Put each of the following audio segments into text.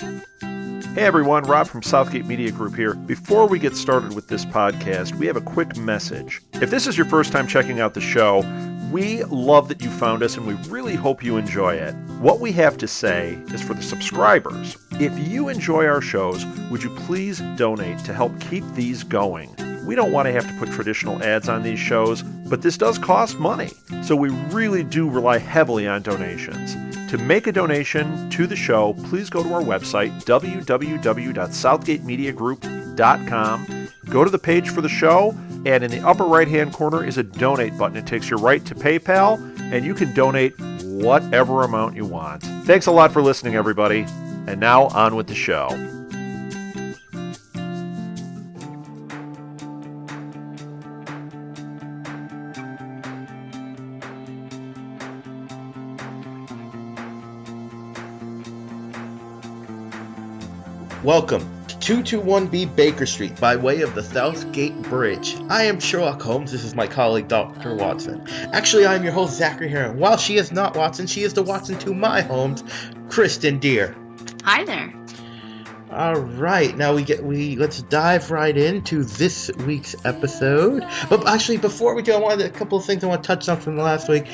Hey everyone, Rob from Southgate Media Group here. Before we get started with this podcast, we have a quick message. If this is your first time checking out the show, we love that you found us and we really hope you enjoy it. What we have to say is for the subscribers. If you enjoy our shows, would you please donate to help keep these going? We don't want to have to put traditional ads on these shows, but this does cost money. So we really do rely heavily on donations. To make a donation to the show, please go to our website, www.southgatemediagroup.com. Go to the page for the show, and in the upper right-hand corner is a donate button. It takes you right to PayPal, and you can donate whatever amount you want. Thanks a lot for listening, everybody. And now, on with the show. Welcome to 221B Baker Street by way of the Southgate Bridge. I am Sherlock Holmes. This is my colleague, Dr. Watson. Actually, I am your host, Zachary Heron. While she is not Watson, she is the Watson to my Holmes, Kristen Deere. Hi there. All right, now let's dive right into this week's episode. But actually, before we do, a couple of things I want to touch on from the last week.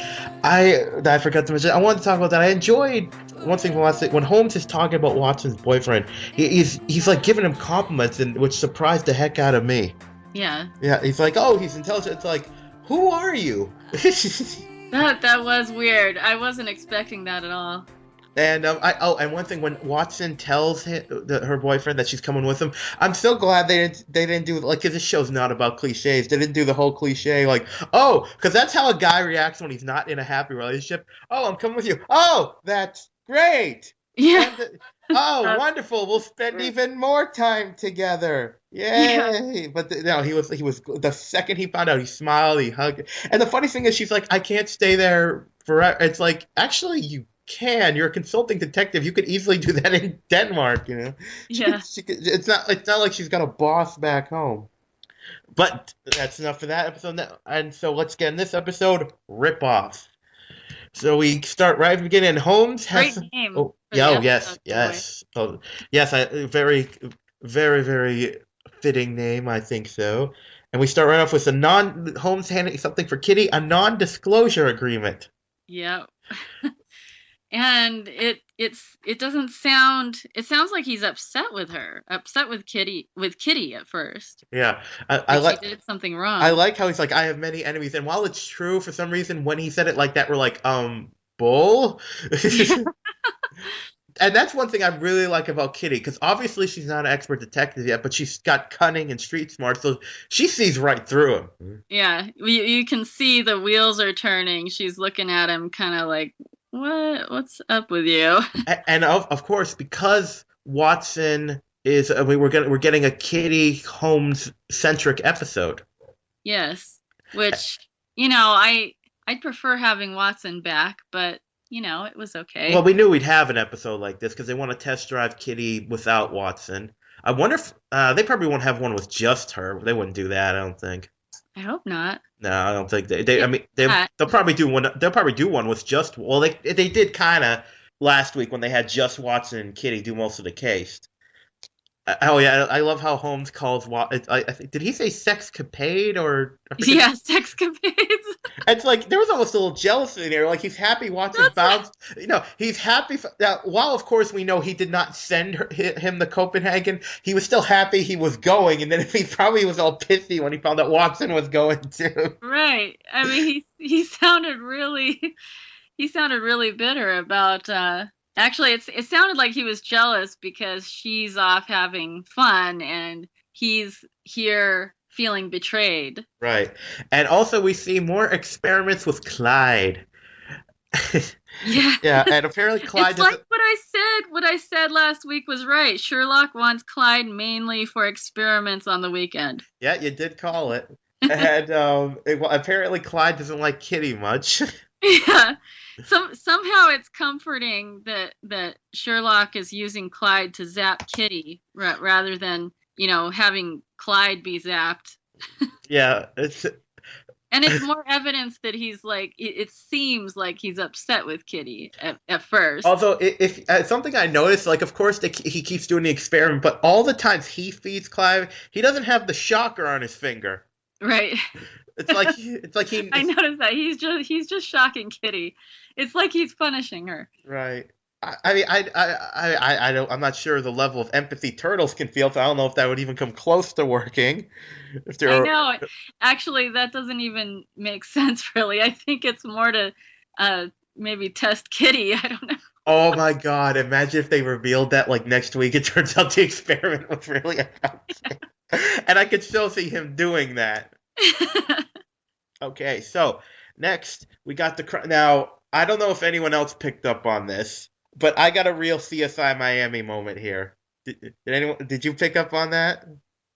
I forgot to mention. I wanted to talk about that. I enjoyed one thing from last week when Holmes is talking about Watson's boyfriend. He's like giving him compliments, which surprised the heck out of me. Yeah. Yeah, he's like, oh, he's intelligent. It's like, who are you? That was weird. I wasn't expecting that at all. And and one thing, when Watson tells her boyfriend that she's coming with him, I'm so glad they didn't do, like, because this show's not about cliches. They didn't do the whole cliche, like, oh, because that's how a guy reacts when he's not in a happy relationship. Oh, I'm coming with you. Oh, that's great. Yeah. Oh, wonderful. We'll spend even more time together. Yay. Yeah. But no, he was the second he found out, he smiled, he hugged. And the funny thing is, she's like, I can't stay there forever. It's like, actually, you can. You're a consulting detective. You could easily do that in Denmark, you know. Yeah. It's not like she's got a boss back home. But that's enough for that episode. And so let's get in this episode, Rip Off. So we start right at the beginning. Holmes has great name. Oh, yeah, yes. Oh, yes, very, very, very fitting name, I think so. And we start right off with Holmes handing something for Kitty, a non-disclosure agreement. Yep. And it doesn't sound. It sounds like he's upset with her, upset with Kitty at first. Yeah, I like she did something wrong. I like how he's like, I have many enemies, and while it's true, for some reason, when he said it like that, we're like, bull. And that's one thing I really like about Kitty, because obviously she's not an expert detective yet, but she's got cunning and street smart, so she sees right through him. Yeah, you can see the wheels are turning. She's looking at him, kind of like, what's up with you? And of course, because Watson is, we're getting a Kitty Holmes centric episode. Yes, which I'd prefer having Watson back, but it was okay. Well, we knew we'd have an episode like this because they want to test drive Kitty without Watson. I wonder if they probably won't have one with just her. They wouldn't do that, I don't think. I hope not. No, I don't think they'll probably do one. They'll probably do one with just. Well, they did kind of last week when they had just Watson and Kitty do most of the case. Oh yeah, I love how Holmes calls did he say sexcapade or? Yeah, sexcapades. It's like there was almost a little jealousy in there. Like he's happy Watson bounced. He's happy. While of course we know he did not send him to Copenhagen, he was still happy he was going. And then he probably was all pissy when he found out Watson was going too. Right. I mean, he sounded really bitter about. Actually, it sounded like he was jealous because she's off having fun and he's here feeling betrayed. Right. And also we see more experiments with Clyde. Yeah. Yeah, and apparently Clyde it's like what I said last week was right. Sherlock wants Clyde mainly for experiments on the weekend. Yeah, you did call it. And apparently Clyde doesn't like Kitty much. Yeah. Somehow it's comforting that Sherlock is using Clyde to zap Kitty rather than having Clyde be zapped. Yeah, And it's more evidence that he's like, it seems like he's upset with Kitty at first. Although, if something I noticed, like, of course, he keeps doing the experiment, but all the times he feeds Clive, he doesn't have the shocker on his finger. Right. It's like he. I noticed that he's just shocking Kitty. It's like he's punishing her. Right. I mean, I don't. I'm not sure the level of empathy turtles can feel. So I don't know if that would even come close to working. If I know. Actually, that doesn't even make sense, really. I think it's more to maybe test Kitty. I don't know. Oh my God! Imagine if they revealed that like next week. It turns out the experiment was really a and I could still see him doing that. Okay, so next we got now. I don't know if anyone else picked up on this, but I got a real CSI Miami moment here. Did you pick up on that?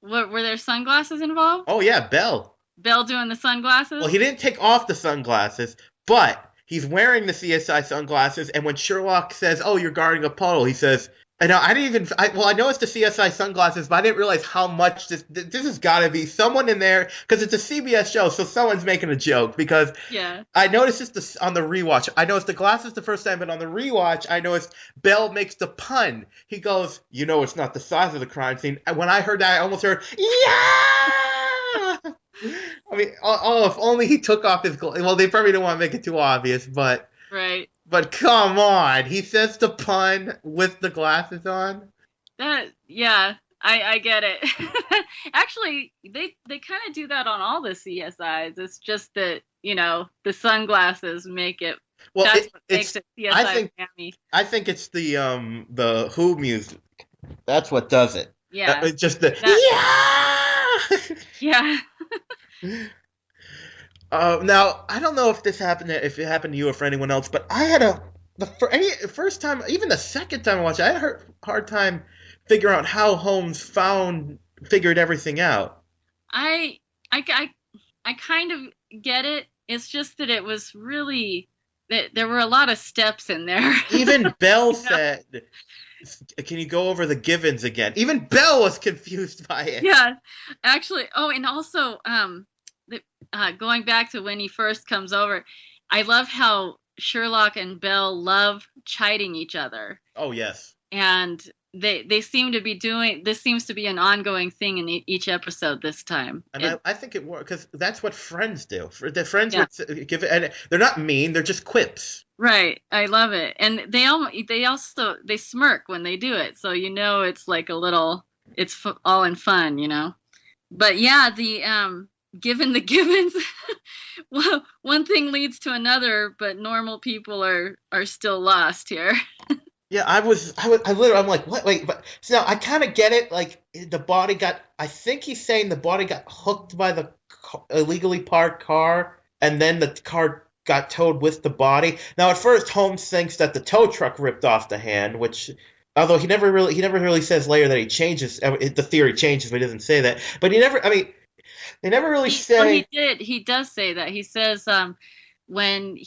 Were there sunglasses involved? Oh yeah, Bell. Bell doing the sunglasses? Well, he didn't take off the sunglasses, but he's wearing the CSI sunglasses, and when Sherlock says, "Oh, you're guarding a puddle," he says, "And I didn't even. I know it's the CSI sunglasses, but I didn't realize how much this has got to be someone in there because it's a CBS show, so someone's making a joke." Because yeah, I noticed this on the rewatch. I noticed the glasses the first time, but on the rewatch, I noticed Bell makes the pun. He goes, "You know, it's not the size of the crime scene." And when I heard that, I almost heard, "Yeah." I mean, if only he took off his glasses. Well, they probably don't want to make it too obvious, but right. But come on, he says the pun with the glasses on. Yeah, I get it. Actually, they kind of do that on all the CSIs. It's just that the sunglasses make it. Well, that's what makes it CSI Miami. I think it's the Who music. That's what does it. Yeah. It's just the yeah. Now I don't know if it happened to you or for anyone else, but I had first time, even the second time I watched it, I had a hard time figuring out how Holmes figured everything out. I kind of get it. It's just that it was really that there were a lot of steps in there. Even Bell said, "Can you go over the givens again?" Even Bell was confused by it. Yeah, actually. Oh, and also, going back to when he first comes over, I love how Sherlock and Bell love chiding each other. Oh yes. And they seem to be doing this. Seems to be an ongoing thing in each episode this time. And I think it works because that's what friends do. The friends would give it, and they're not mean. They're just quips. Right. I love it. And they smirk when they do it, so it's like a little. It's all in fun, But yeah, given the givens, well, one thing leads to another, but normal people are still lost here. Yeah, I'm like, what? Wait, but so now I kind of get it. Like the body I think he's saying the body got hooked by the illegally parked car, and then the car got towed with the body. Now at first Holmes thinks that the tow truck ripped off the hand, which. Although he never really says later that he changes. The theory changes, but he doesn't say that. But he never. I mean, they never really say. Well, he did. He does say that. He says when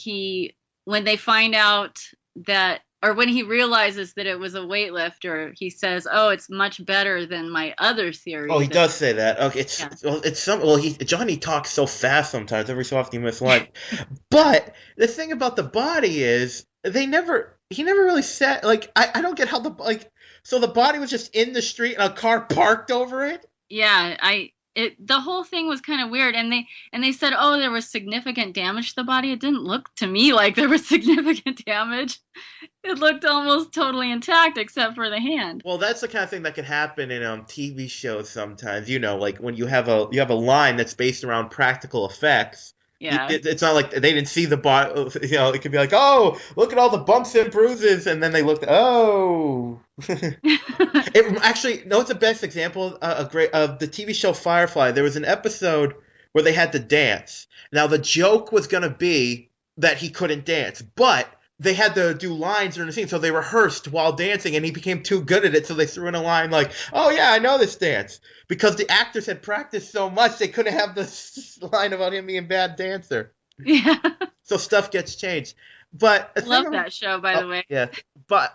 they find out that, or when he realizes that it was a weightlifter, he says, "Oh, it's much better than my other theory." Oh, he does say that. Okay, Johnny talks so fast sometimes. Every so often he miss one. But the thing about the body is he never really said, like, I don't get how so the body was just in the street and a car parked over it? Yeah, the whole thing was kind of weird, and they said, "Oh, there was significant damage to the body." It didn't look to me like there was significant damage. It looked almost totally intact except for the hand. Well, that's the kind of thing that can happen in TV shows sometimes. Like when you have a line that's based around practical effects. Yeah. It's not like they didn't see the body. It could be like, "Oh, look at all the bumps and bruises," and then they looked. Oh. It's the best example of the TV show Firefly. There was an episode where they had to dance. Now the joke was gonna be that he couldn't dance, but they had to do lines during the scene, so they rehearsed while dancing, and he became too good at it, so they threw in a line like, "Oh yeah, I know this dance," because the actors had practiced so much they couldn't have this line about him being a bad dancer. Yeah. So stuff gets changed. But love that show, by the way. Yeah, but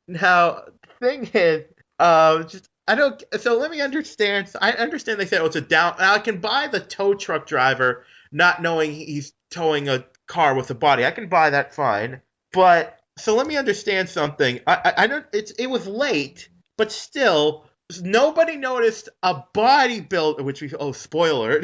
now the thing is, I don't. So let me understand. I understand they said, "Oh, it's a down." Now I can buy the tow truck driver not knowing he's towing a car with a body. I can buy that fine. But so let me understand something. I don't. It was late, but still, nobody noticed a bodybuilder, spoiler,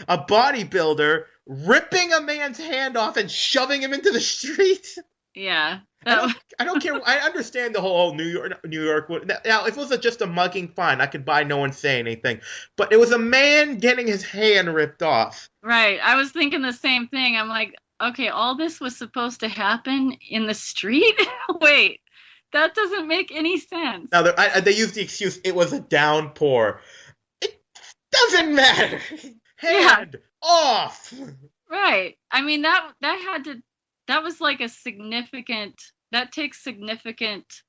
a bodybuilder ripping a man's hand off and shoving him into the street. Yeah. I don't care. I understand the whole New York. Now, if it was just a mugging, fine. I could buy no one saying anything. But it was a man getting his hand ripped off. Right. I was thinking the same thing. I'm like, okay, all this was supposed to happen in the street? Wait, that doesn't make any sense. Now, they used the excuse it was a downpour. It doesn't matter. Hand off. Right. I mean, that was like that takes significant,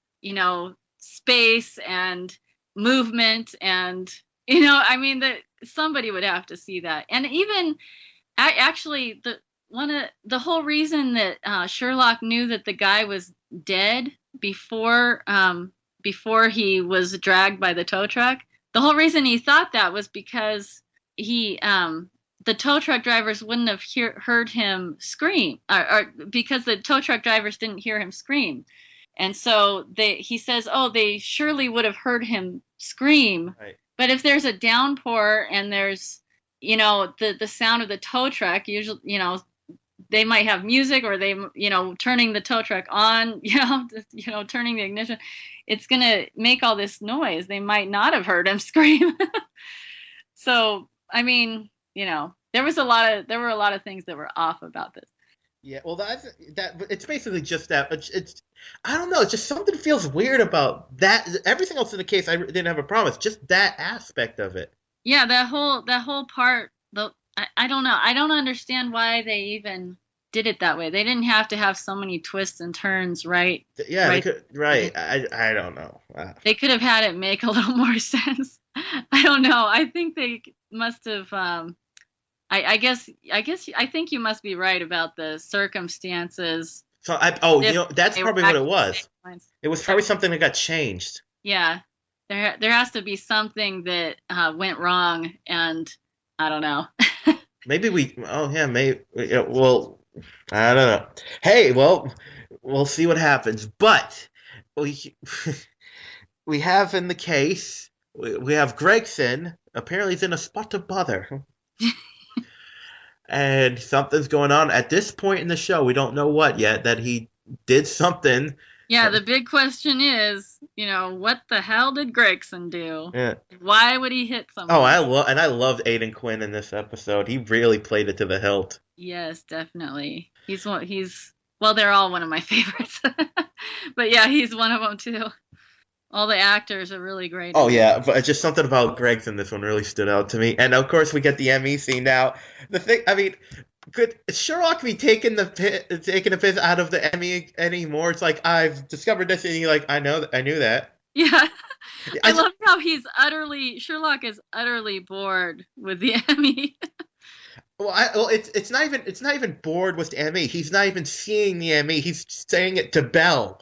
space and movement and, I mean, that somebody would have to see that. And even actually the whole reason that Sherlock knew that the guy was dead before he was dragged by the tow truck, the whole reason he thought that was because the tow truck drivers wouldn't have heard him scream, or because the tow truck drivers didn't hear him scream. And so he says, oh, they surely would have heard him scream. Right. But if there's a downpour and there's, the sound of the tow truck, usually, they might have music or they, turning the tow truck on, turning the ignition, it's going to make all this noise. They might not have heard him scream. So, I mean, there were a lot of things that were off about this. Yeah, well, it's basically just that. It's I don't know. It's just something feels weird about that. Everything else in the case, I didn't have a problem. It's just that aspect of it. Yeah, that whole part. I don't know. I don't understand why they even did it that way. They didn't have to have so many twists and turns, right? Yeah, right. I don't know. They could have had it make a little more sense. I don't know. I think they must have. I think you must be right about the circumstances. So that's probably what it was. It was probably something that got changed. Yeah, there has to be something that went wrong, and I don't know. Maybe well, I don't know. Hey, well, we'll see what happens. But we have in the case, we have Gregson. Apparently, he's in a spot of bother. And something's going on at this point in the show. We don't know what yet. That he did something. Yeah, the big question is, what the hell did Gregson do? Yeah. Why would he hit someone? Oh, I loved Aidan Quinn in this episode. He really played it to the hilt. Yes, definitely. They're all one of my favorites. But yeah, he's one of them too. All the actors are really great. Oh yeah, but just something about Gregson, this one really stood out to me. And of course, we get the Emmy scene now. The thing, I mean, could Sherlock be taking a piss out of the Emmy anymore? It's like, I've discovered this, and I knew that. Yeah, I love how Sherlock is utterly bored with the Emmy. It's not even bored with the Emmy. He's not even seeing the Emmy. He's saying it to Belle.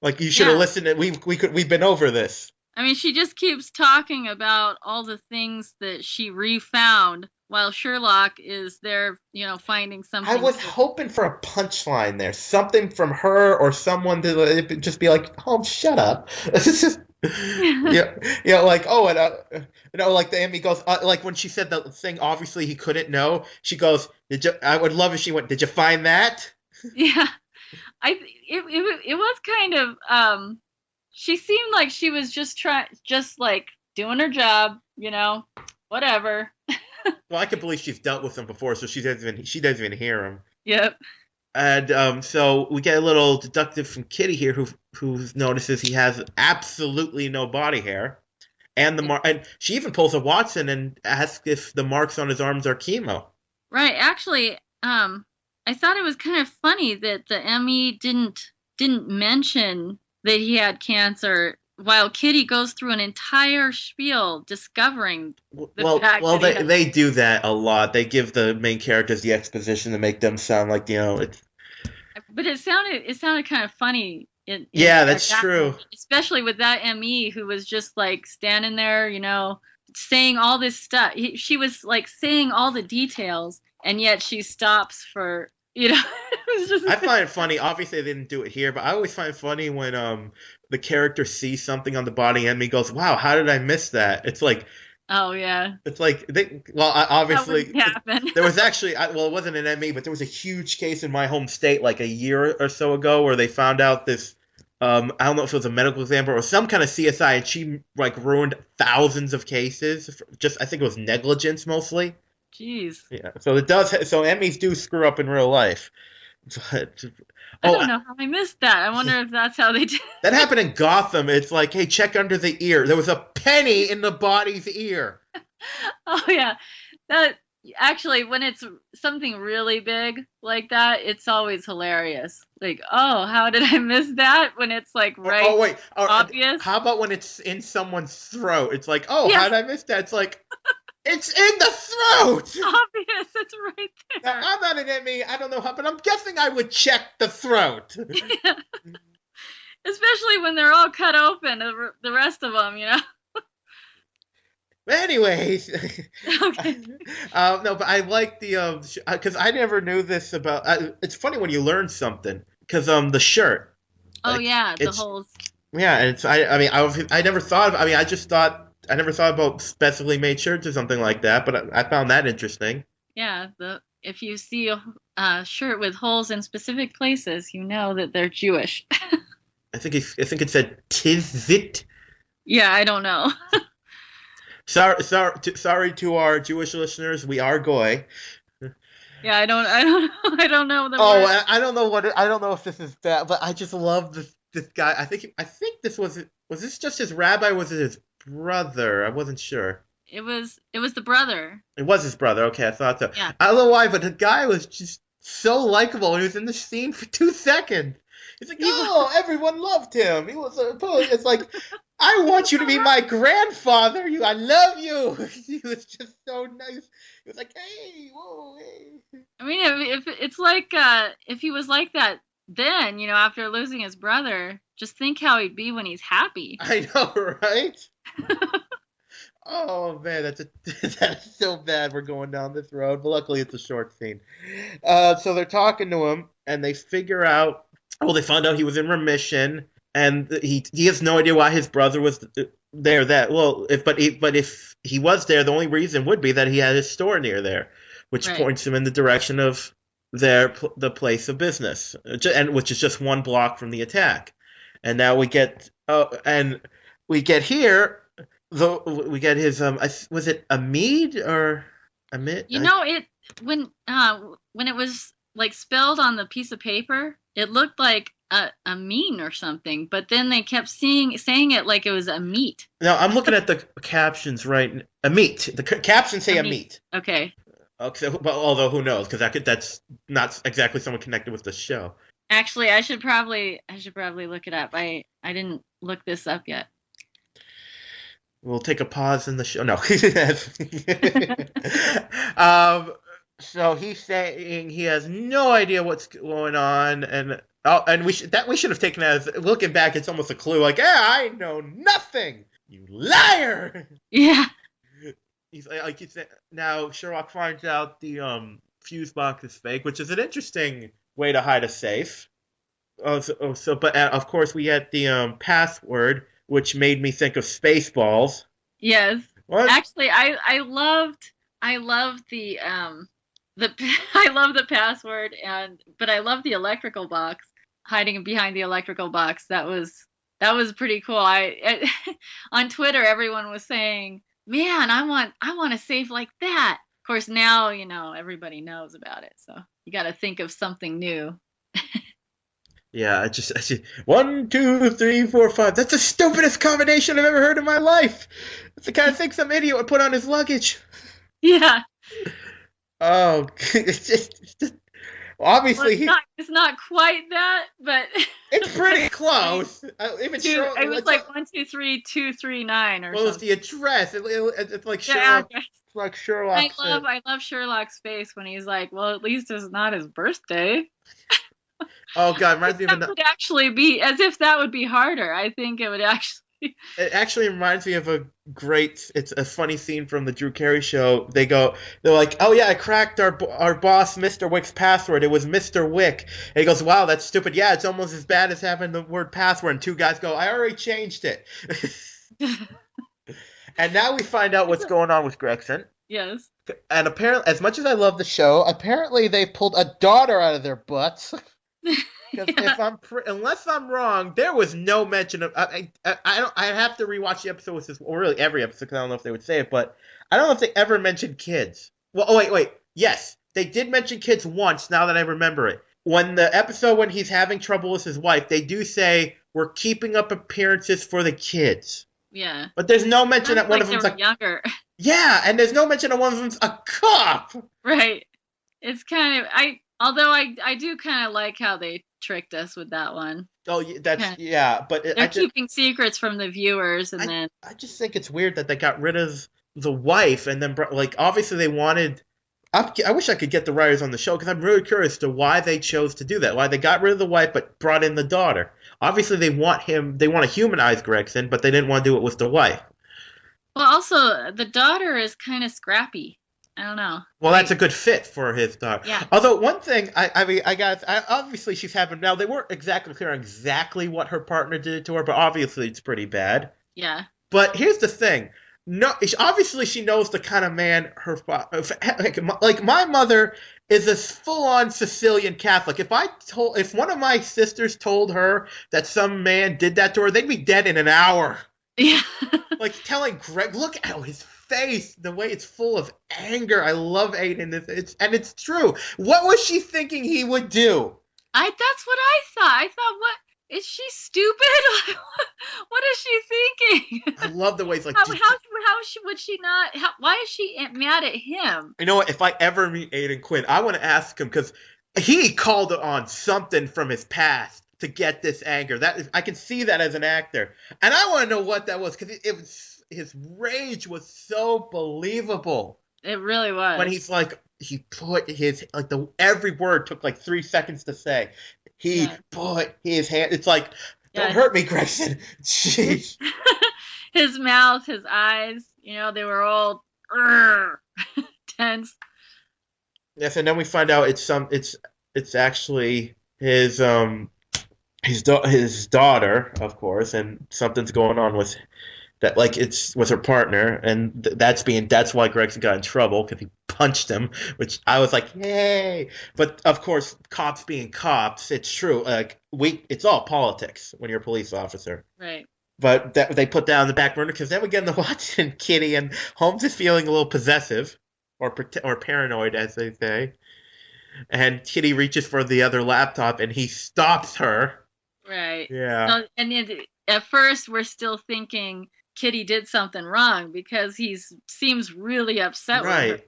Like, you should have listened. We've been over this. I mean, she just keeps talking about all the things that she refound while Sherlock is there, finding something. I was hoping for a punchline there, something from her or someone to just be like, "Oh, shut up." Like, oh, and like the Emmy goes, like when she said the thing, obviously he couldn't know. She goes, I would love if she went, "Did you find that?" Yeah. It was kind of she seemed like she was just like doing her job, whatever. Well, I can believe she's dealt with him before, so she doesn't even hear him. Yep. And so we get a little deductive from Kitty here, who notices he has absolutely no body hair, and and she even pulls a Watson and asks if the marks on his arms are chemo. Right. Actually, I thought it was kind of funny that the Emmy didn't mention that he had cancer, while Kitty goes through an entire spiel discovering the fact that they do that a lot. They give the main characters the exposition to make them sound like it's. But it sounded kind of funny. That's true. Especially with that ME who was just like standing there, saying all this stuff. She was like saying all the details. and yet she stops for, it was just. I find it funny. Obviously, they didn't do it here, but I always find it funny when the character sees something on the body and he goes, "Wow, how did I miss that?" It's like, Oh yeah, obviously that wouldn't happen. there was actually, it wasn't an ME, but there was a huge case in my home state like a year or so ago where they found out this. I don't know if it was a medical examiner or some kind of CSI, and she like ruined thousands of cases. I think it was negligence mostly. Jeez. Yeah, so it does. So Emmys do screw up in real life. But I don't know how I missed that. I wonder if that's how they did. that happened in Gotham. It's like, hey, check under the ear. There was a penny in the body's ear. Oh yeah, that actually, when it's something really big like that, it's always hilarious. Like, oh, how did I miss that? When it's like right, Oh wait, obvious. How about when it's in someone's throat? It's like, oh, Yeah. how did I miss that? It's like, it's in the throat. Obvious, it's right there. Now, I'm not an Emmy. I don't know how, but I'm guessing I would check the throat. Yeah. Especially when they're all cut open, the rest of them, Anyways, Okay. no, but I like the because I never knew this about. It's funny when you learn something because the shirt. Oh yeah, the it's- holes. Yeah, and it's I never thought of. I mean, I never thought about specially made shirts or something like that, but I found that interesting. Yeah, if you see a shirt with holes in specific places, you know that they're Jewish. I think it said Tizit. Yeah, I don't know. Sorry to our Jewish listeners. We are goy. Yeah, I don't know the Oh, word. I don't know I don't know if this is bad, but I just love this guy. I think this was this just his rabbi? Was it his brother? I wasn't sure. It was the brother. It was his brother. Okay, I thought so. Yeah. I don't know why, but the guy was just so likable. He was in the scene for 2 seconds. He's like, oh, everyone loved him. He was it's like, I want you to be my grandfather. I love you. He was just so nice. He was like, hey, whoa, hey. I mean, if it's like if he was like that then, after losing his brother, just think how he'd be when he's happy. I know, right? Oh man, that's so bad. We're going down this road, but luckily it's a short scene. So they're talking to him, and they figure out. Well, they found out he was in remission, and he has no idea why his brother was there. If he was there, the only reason would be that he had his store near there, which Right. points him in the direction of the place of business, and which is just 1 block from the attack. And now we get here. We get his was it Amid or Amit? When it was like spelled on the piece of paper, it looked like a mean or something, but then they kept saying it like it was a meat. Now I'm looking at the captions right. Amit. The captions say Amit. Amit. Okay. Okay, well, although who knows? Because that's not exactly someone connected with the show. Actually, I should probably look it up. I didn't look this up yet. We'll take a pause in the show. No. So he's saying he has no idea what's going on, and we should have taken as looking back. It's almost a clue, like, yeah, I know nothing, you liar. Yeah. He's like he said. Now Sherlock finds out the fuse box is fake, which is an interesting way to hide a safe. But of course we had the password, which made me think of Spaceballs. Yes. What? Actually, I loved the I love the password, but I love the electrical box, hiding behind the electrical box. That was pretty cool. On Twitter everyone was saying, "Man, I want a safe like that." Of course, now everybody knows about it, so you got to think of something new. Yeah, I just 1, 2, 3, 4, 5. That's the stupidest combination I've ever heard in my life. It's the kind of thing some idiot would put on his luggage. Yeah. Oh, it's just obviously Well, it's not quite that, but it's pretty close. Even it was like 123239 or well, it's something. the address. It's like The Sherlock. address. It's like Sherlock. I love Sherlock's face when he's like, "Well, at least it's not his birthday." Oh God, reminds me of That would actually be as if that would be harder. I think it would actually It actually reminds me of it's a funny scene from the Drew Carey show. They're like, oh yeah, I cracked our boss, Mr. Wick's password. It was Mr. Wick. And he goes, wow, that's stupid. Yeah, it's almost as bad as having the word password. And two guys go, I already changed it. And now we find out what's going on with Gregson. Yes. And apparently, as much as I love the show, apparently they pulled a daughter out of their butts. Because unless I'm wrong, there was no mention of. I have to rewatch the episode with this, or really every episode, because I don't know if they would say it, but I don't know if they ever mentioned kids. Well, oh wait, yes, they did mention kids once. Now that I remember it, when the episode when he's having trouble with his wife, they do say we're keeping up appearances for the kids. Yeah. But there's no mention that one of them's like younger. Yeah, and there's no mention that one of them's a cop. Right. It's kind of although I do kind of like how they tricked us with that one. Oh, yeah, but they're keeping secrets from the viewers, and then I just think it's weird that they got rid of the wife, and then like obviously they wanted. I wish I could get the writers on the show because I'm really curious to why they chose to do that. Why they got rid of the wife but brought in the daughter. Obviously they want to humanize Gregson, but they didn't want to do it with the wife. Well, also the daughter is kind of scrappy. I don't know. Well, that's a good fit for his daughter. Yeah. Although one thing, obviously she's having now. They weren't exactly clear on exactly what her partner did to her, but obviously it's pretty bad. Yeah. But here's the thing. No, obviously she knows the kind of man her father. Like my mother is a full-on Sicilian Catholic. If one of my sisters told her that some man did that to her, they'd be dead in an hour. Yeah. Like telling Greg, look at his face, the way it's full of anger. I love Aiden. It's true. What was she thinking he would do? That's what I thought. I thought, what? Is she stupid? What is she thinking? I love the way it's like. How would she not? Why is she mad at him? You know what? If I ever meet Aiden Quinn, I want to ask him because he called on something from his past to get this anger. I can see that as an actor, and I want to know what that was because his rage was so believable. It really was. When he's like, he put his every word took like 3 seconds to say. He put his hand. It's like, don't hurt me, Gregson. Jeez. His mouth, his eyes, they were all tense. Yes, and then we find out it's actually his daughter, of course, and something's going on with that. Like it's with her partner, and that's why Gregson got in trouble because he punched him, which I was like, yay! But of course, cops being cops, it's true. Like it's all politics when you're a police officer, right? But they put that on the back burner because then we get into watching Kitty, and Holmes is feeling a little possessive or paranoid, as they say. And Kitty reaches for the other laptop, and he stops her. Right. Yeah. So, and at first, we're still thinking Kitty did something wrong because he seems really upset with her.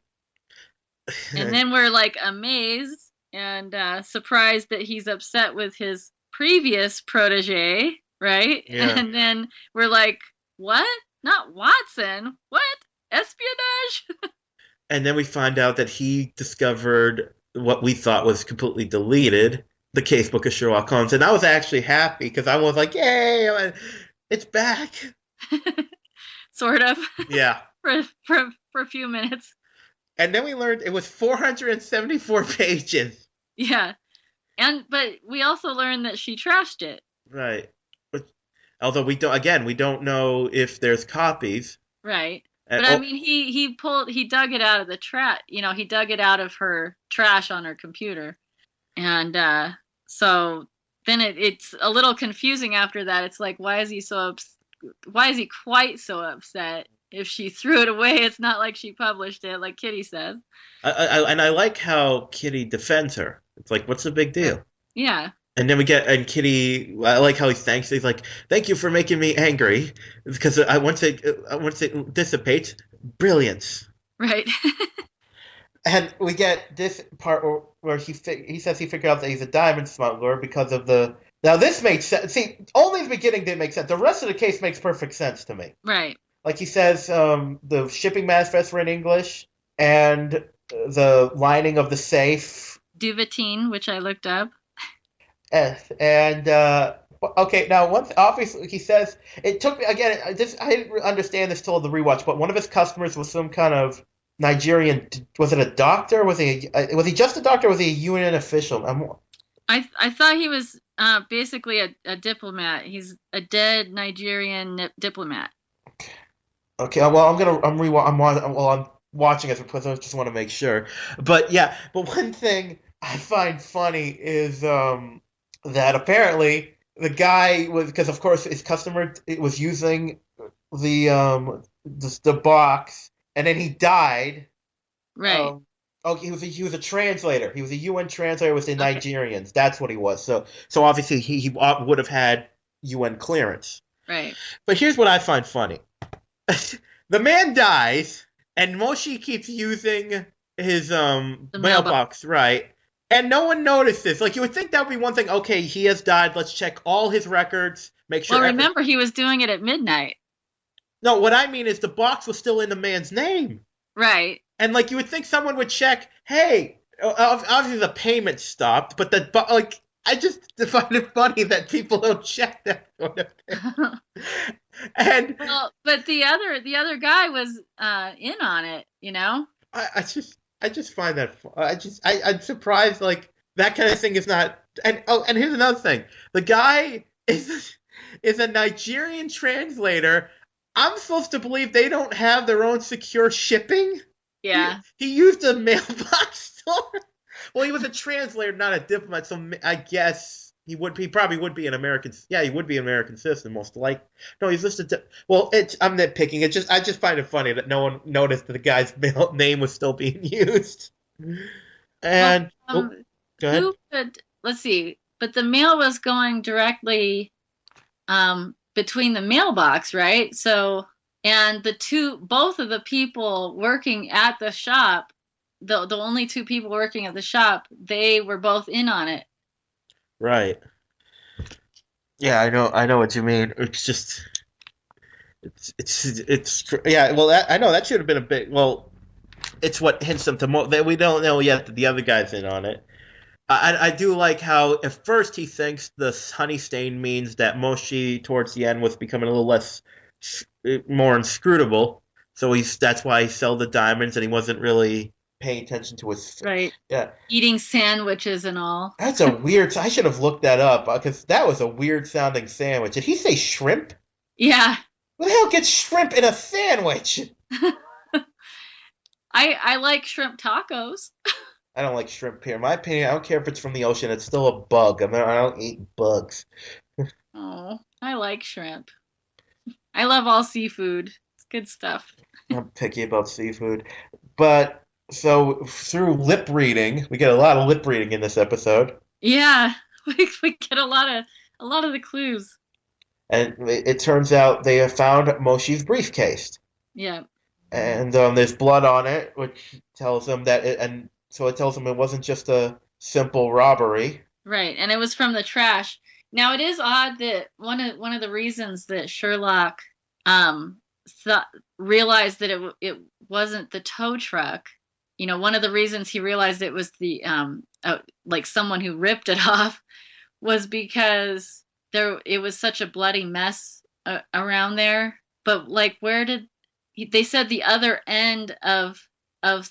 And then we're like amazed and surprised that he's upset with his previous protege, right? Yeah. And then we're like, what? Not Watson? What? Espionage? And then we find out that he discovered what we thought was completely deleted, the casebook of Sherlock Holmes. And I was actually happy because I was like, yay, it's back. Sort of. Yeah. For a few minutes. And then we learned it was 474 pages. Yeah. But we also learned that she trashed it. Right. But although we don't know if there's copies. Right. But I mean, he dug it out of the trash. He dug it out of her trash on her computer. And so then it's a little confusing after that. It's like, why is he quite so upset? If she threw it away, it's not like she published it, like Kitty says. I like how Kitty defends her. It's like, what's the big deal? Yeah. And then Kitty, I like how he thanks. He's like, thank you for making me angry. Because once it dissipates, brilliance. Right. And we get this part where he says he figured out that he's a diamond smuggler because of the... Now, this makes sense. See, only the beginning didn't make sense. The rest of the case makes perfect sense to me. Right. Like he says, the shipping manifests were in English, and the lining of the safe... Duvetine, which I looked up. And Okay, now obviously he says it took me again. I didn't understand this till the rewatch, but one of his customers was some kind of Nigerian. Was it a doctor? Was he just a doctor? Or was he a UN official? I thought he was basically a diplomat. He's a dead Nigerian diplomat. Okay, well I'm watching it because I just want to make sure. But yeah, but one thing I find funny is that apparently the guy was because of course his customer was using the box and then he died. Right. Okay, he was a translator. He was a UN translator with the Okay. Nigerians. That's what he was. So obviously he would have had UN clearance. Right. But here's what I find funny. The man dies, and Moshi keeps using his The mailbox, right? And no one notices. Like you would think that would be one thing. Okay, he has died. Let's check all his records. Make sure. Well, remember he was doing it at midnight. No, what I mean is the box was still in the man's name, Right. and like you would think someone would check. Hey, obviously the payment stopped, but like I just find it funny that people don't check that sort of thing. And Well, but the other guy was in on it, you know? I just find that I'm surprised like that kind of thing is not and here's another thing. The guy is a Nigerian translator. I'm supposed to believe they don't have their own secure shipping? Yeah. He used a mailbox store. Well, he was a translator, not a diplomat, so I guess he probably would be an American. Yeah, he would be an American citizen, most likely. No, he's listed. Well, I'm nitpicking. I just find it funny that no one noticed that the guy's name was still being used. And Well, go ahead. let's see, but the mail was going directly between the mailbox, right? So, and both of the people working at the shop, the only two people working at the shop, they were both in on it. Right. Yeah, I know what you mean. It's just, it's yeah. Well, I know that should have been a bit. Well, it's what hints them to more that we don't know yet that the other guy's in on it. I do like how at first he thinks the honey stain means that Moshi towards the end was becoming a little less more inscrutable. So that's why he sold the diamonds and he wasn't really paying attention to his Right. yeah. Eating sandwiches and all. That's a weird. I should have looked that up because that was a weird sounding sandwich. Did he say shrimp? Yeah. What the hell gets shrimp in a sandwich? I like shrimp tacos. I don't like shrimp here. In my opinion, I don't care if it's from the ocean. It's still a bug. I mean, I don't eat bugs. Oh, I like shrimp. I love all seafood. It's good stuff. I'm picky about seafood. But so through lip reading, we get a lot of lip reading in this episode. Yeah, we get a lot of the clues. And it turns out they have found Moshi's briefcase. Yeah. And there's blood on it, which tells them so it tells them it wasn't just a simple robbery. Right, and it was from the trash. Now it is odd that one of the reasons that Sherlock realized that it wasn't the tow truck. You know, one of the reasons he realized it was the like someone who ripped it off was because it was such a bloody mess around there. But like, they said the other end of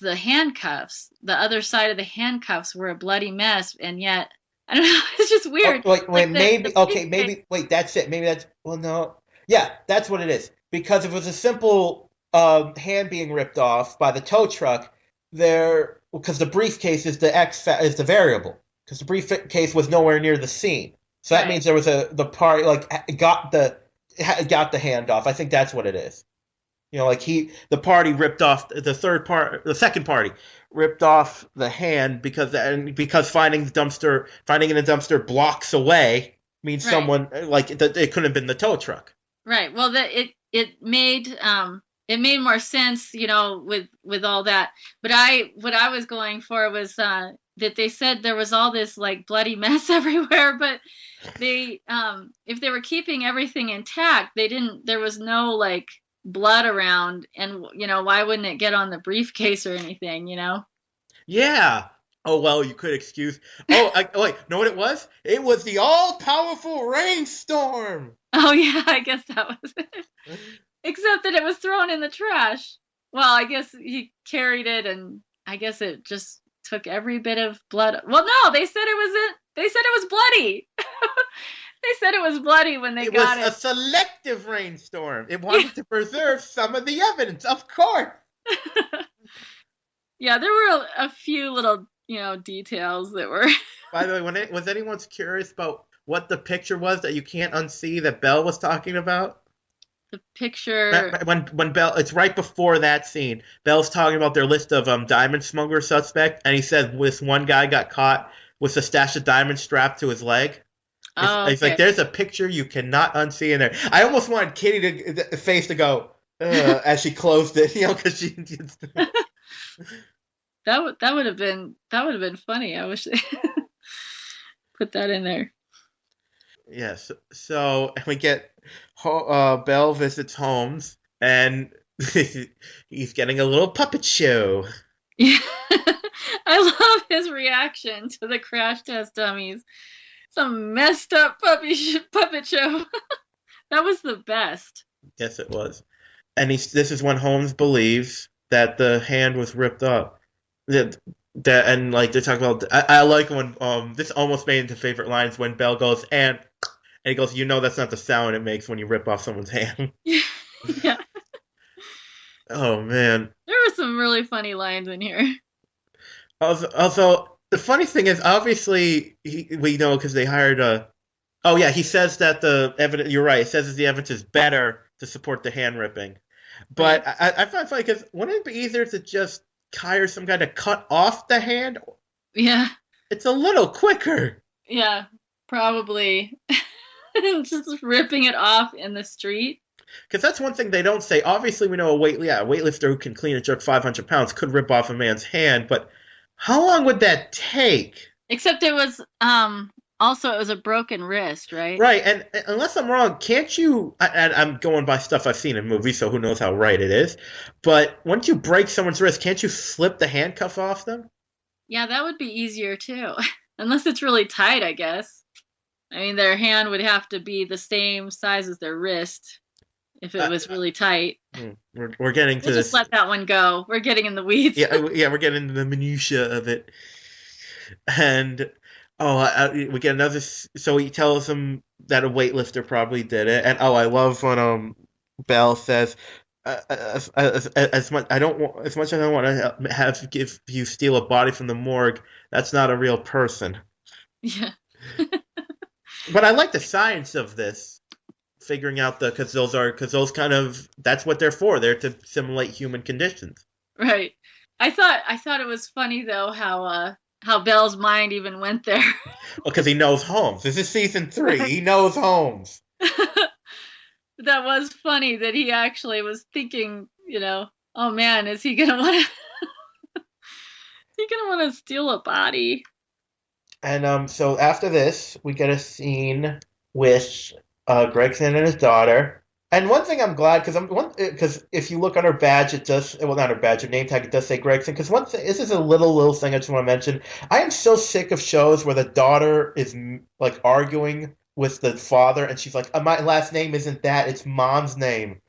the handcuffs, the other side of the handcuffs were a bloody mess, and yet I don't know. It's just weird. Oh, wait, Like maybe wait, that's it. Maybe that's well, no, yeah, that's what it is. Because if it was a simple hand being ripped off by the tow truck, because the briefcase is the variable, because the briefcase was nowhere near the scene, so that means there was the party like got the hand off. I think that's what it is. You know, like the party ripped off the second party ripped off the hand because finding in a dumpster blocks away means someone like it couldn't have been the tow truck. Right. Well, it made more sense, you know, with all that. But what I was going for was that they said there was all this like bloody mess everywhere, but they if they were keeping everything intact, there was no like blood around, and you know, why wouldn't it get on the briefcase or anything, you know? Yeah. Oh, well, you could excuse. Oh, wait, know what it was? It was the all-powerful rainstorm. Oh yeah, I guess that was it. Except that it was thrown in the trash. Well, I guess he carried it, and I guess it just took every bit of blood. Well, no, they said it was. They said it was bloody. They said it was bloody when they It was got a it. selective rainstorm. It Yeah. wanted to preserve some of the evidence, of course. Yeah, there were a few little, details that were. By the way, was anyone curious about what the picture was that you can't unsee that Belle was talking about? The picture. When Belle, it's right before that scene. Belle's talking about their list of diamond smuggler suspect, and he says this one guy got caught with a stash of diamonds strapped to his leg. Oh, It's like there's a picture you cannot unsee in there. I almost wanted Kitty the face to go as she closed it, because she. that would have been funny. I wish they put that in there. Yes. So we get Belle visits Holmes, and he's getting a little puppet show. Yeah. I love his reaction to the crash test dummies. Some messed up puppet show. That was the best. Yes, it was. And this is when Holmes believes that the hand was ripped up. And like they talk about, I like when this almost made into favorite lines when Belle goes and he goes, that's not the sound it makes when you rip off someone's hand. Yeah. Oh man. There were some really funny lines in here. Also, the funny thing is, obviously, we know because they hired a. Oh yeah, he says that the evidence. You're right. It says that the evidence is better to support the hand ripping, but Right. I find it funny because wouldn't it be easier to just hire some guy to cut off the hand? Yeah. It's a little quicker. Yeah. Probably. Just ripping it off in the street. Because that's one thing they don't say. Obviously, we know a weightlifter who can clean and jerk 500 pounds could rip off a man's hand, but how long would that take? Except it was also it was a broken wrist, right? Right, and unless I'm wrong, can't you? And I'm going by stuff I've seen in movies, so who knows how right it is. But once you break someone's wrist, can't you slip the handcuff off them? Yeah, that would be easier too. Unless it's really tight, I guess. I mean, their hand would have to be the same size as their wrist if it was really tight. We're getting to We'll this. just let that one go. We're getting in the weeds. Yeah, we're getting into the minutia of it, and we get another. So he tells him that a weightlifter probably did it, and I love when Belle says, as much I don't want, as much as I don't want to have give you steal a body from the morgue, that's not a real person. Yeah. But I like the science of this, figuring out because those kind of that's what they're for. They're to simulate human conditions. Right. I thought it was funny though how Belle's mind even went there. Because he knows Holmes. This is season 3. He knows Holmes. That was funny that he actually was thinking, oh man, is he gonna want to steal a body? And so after this, we get a scene with Gregson and his daughter. And one thing I'm glad, because if you look on her badge, it does, well, not her badge, her name tag, it does say Gregson. Because one thing, this is a little thing I just want to mention. I am so sick of shows where the daughter is like arguing with the father, and she's like, my last name isn't that, it's mom's name.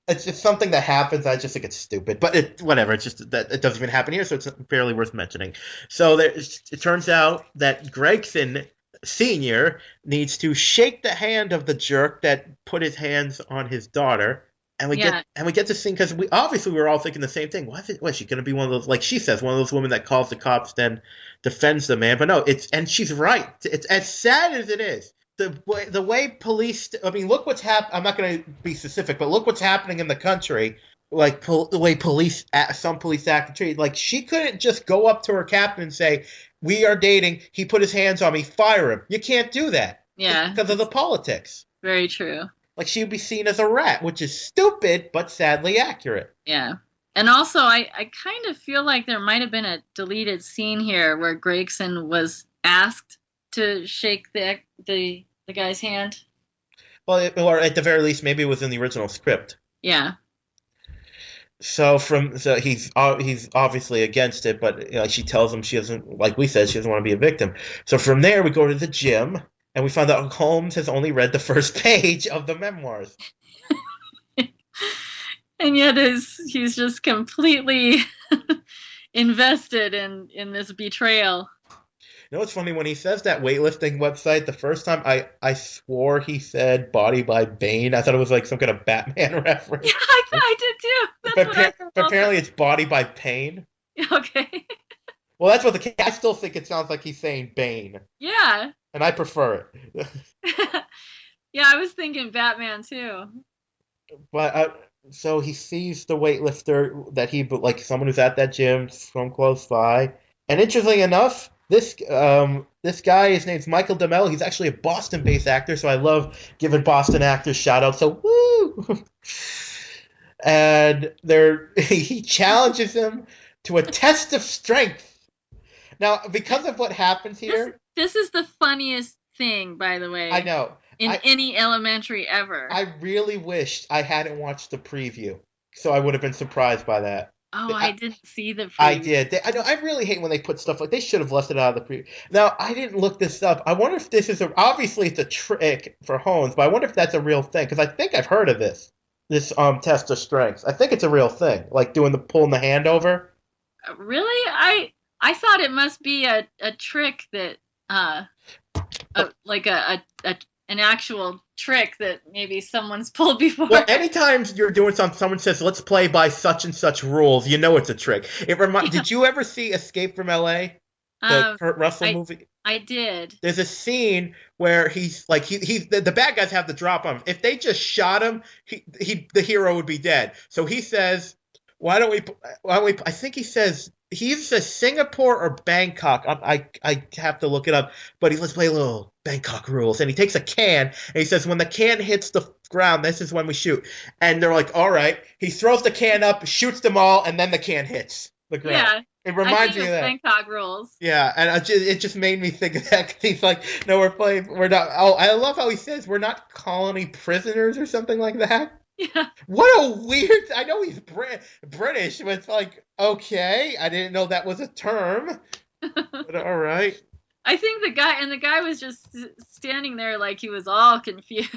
It's just something that happens. I just think it's stupid, but whatever. It's just that it doesn't even happen here, so it's barely worth mentioning. So it turns out that Gregson Sr. needs to shake the hand of the jerk that put his hands on his daughter, and we get this thing because we were all thinking the same thing. Was she going to be one of those, like she says, one of those women that calls the cops then defends the man? But no, and she's right. It's as sad as it is. The way police, I mean, look what's happening. I'm not going to be specific, but look what's happening in the country. Like the way some police act and treat. Like she couldn't just go up to her captain and say, "We are dating. He put his hands on me. Fire him." You can't do that. Yeah, because of the politics. Very true. Like she would be seen as a rat, which is stupid but sadly accurate. Yeah. And also, I kind of feel like there might have been a deleted scene here where Gregson was asked to shake the guy's hand. Well, or at the very least, maybe it was in the original script. Yeah. So he's obviously against it, but she tells him she doesn't, like we said, she doesn't want to be a victim. So from there we go to the gym, and we find out Holmes has only read the first page of the memoirs. And yet he's just completely invested in this betrayal. You know what's funny? When he says that weightlifting website, the first time I swore he said Body by Bane. I thought it was like some kind of Batman reference. Yeah, I did too. That's what I thought. But apparently it's Body by Pain. Okay. Well, that's what I still think it sounds like he's saying Bane. Yeah. And I prefer it. Yeah, I was thinking Batman too. But so he sees the weightlifter that someone who's at that gym from close by. And interestingly enough, this guy, his name's Michael DeMello. He's actually a Boston-based actor, so I love giving Boston actors shout-outs. So woo! And he challenges him to a test of strength. Now, because of what happens here, this is the funniest thing, by the way. I know. In any elementary ever. I really wished I hadn't watched the preview, so I would have been surprised by that. Oh, I didn't see the preview. I did. I really hate when they put stuff like they should have left it out of the preview. Now, I didn't look this up. I wonder if this is obviously it's a trick for Holmes, but I wonder if that's a real thing because I think I've heard of this test of strength. I think it's a real thing, like pulling the hand over. Really? I thought it must be a trick that like an actual trick that maybe someone's pulled before. Well, anytime you're doing something, someone says, "Let's play by such and such rules," you know it's a trick. Did you ever see Escape from L.A., the Kurt Russell movie? I did. There's a scene where the bad guys have the drop on him. If they just shot him, the hero would be dead. So he says, "Why don't we?" I think he says. He either says Singapore or Bangkok. I have to look it up. But let's play a little Bangkok rules. And he takes a can, and he says, when the can hits the ground, this is when we shoot. And they're like, all right. He throws the can up, shoots them all, and then the can hits the ground. Yeah. It reminds me of that. Bangkok rules. Yeah, and it just made me think of that. Cause he's like, no, we're not. Oh, I love how he says we're not colony prisoners or something like that. Yeah. What a weird. I know he's British, but it's like, okay, I didn't know that was a term. But all right. I think the guy was just standing there like he was all confused.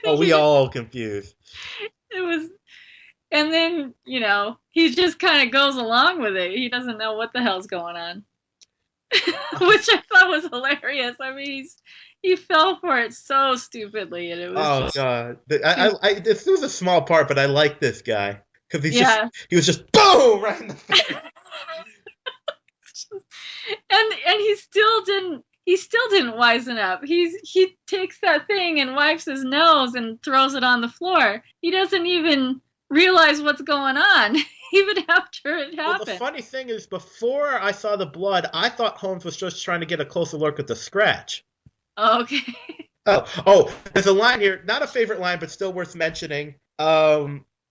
We all confused. It was, and then he just kind of goes along with it. He doesn't know what the hell's going on, which I thought was hilarious. I mean, he fell for it so stupidly, and it was. Oh God! This was a small part, but I like this guy because he was just boom right in the face. and he still didn't wisen up. He takes that thing and wipes his nose and throws it on the floor. He doesn't even realize what's going on, even after it happened. Well, the funny thing is, before I saw the blood, I thought Holmes was just trying to get a closer look at the scratch. Oh, okay. Oh, there's a line here, not a favorite line, but still worth mentioning.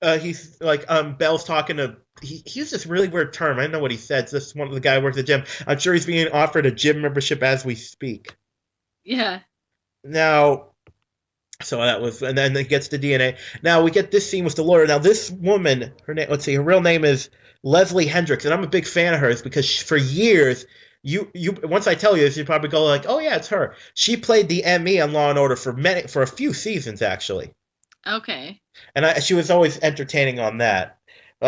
He's like, Bell's talking to, he used this really weird term. I don't know what he said. This is one of the guy who works at the gym. I'm sure he's being offered a gym membership as we speak. Yeah. Now, so that was, and then it gets to DNA. Now we get this scene with the lawyer. Now this woman, her real name is Leslie Hendricks, and I'm a big fan of hers because for years, You once I tell you this, you probably go like, oh yeah, it's her. She played the ME on Law and Order for a few seasons actually. Okay. And she was always entertaining on that.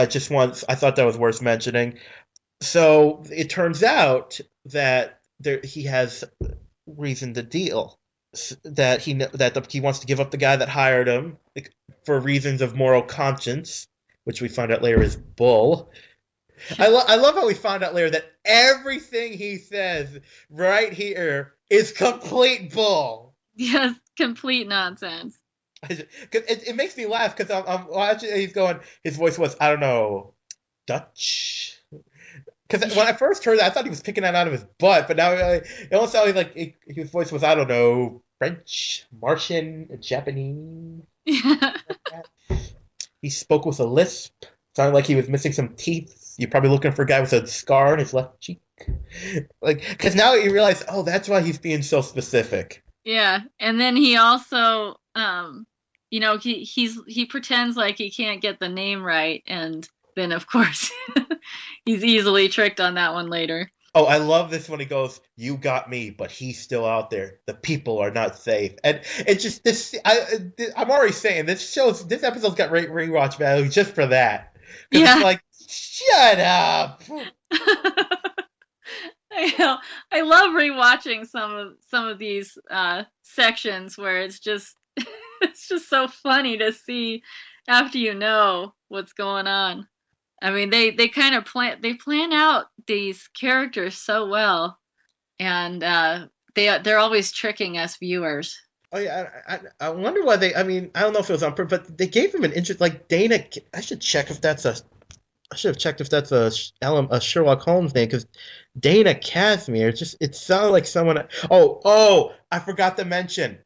Just once, I thought that was worth mentioning. So it turns out that he has reason to deal. That he wants to give up the guy that hired him for reasons of moral conscience, which we find out later is bull. I love how we found out later that everything he says right here is complete bull. Yes, complete nonsense. It makes me laugh because I'm watching. He's going. His voice was, I don't know, Dutch. Because when I first heard that, I thought he was picking that out of his butt, but now it almost sounded like his voice was, I don't know, French, Martian, Japanese. Yeah. He spoke with a lisp. Sounded like he was missing some teeth. You're probably looking for a guy with a scar on his left cheek. Because now you realize, oh, that's why he's being so specific. Yeah, and then he also he pretends like he can't get the name right, and then of course he's easily tricked on that one later. Oh, I love this when he goes, "You got me, but he's still out there. The people are not safe." And it's just this. I'm already saying this episode's got rewatch value just for that. Because it's like, shut up. I know. I love rewatching some of these sections where it's just it's just so funny to see after you know what's going on. I mean, they kind of plan out these characters so well, and they're always tricking us viewers. Oh yeah, I wonder why they. I mean, I don't know if it was on purpose, but they gave him an interest. Like Dana, I should check if that's a. I should have checked if that's a Sherlock Holmes name, because Dana Casimir. It sounded like someone. Oh! I forgot to mention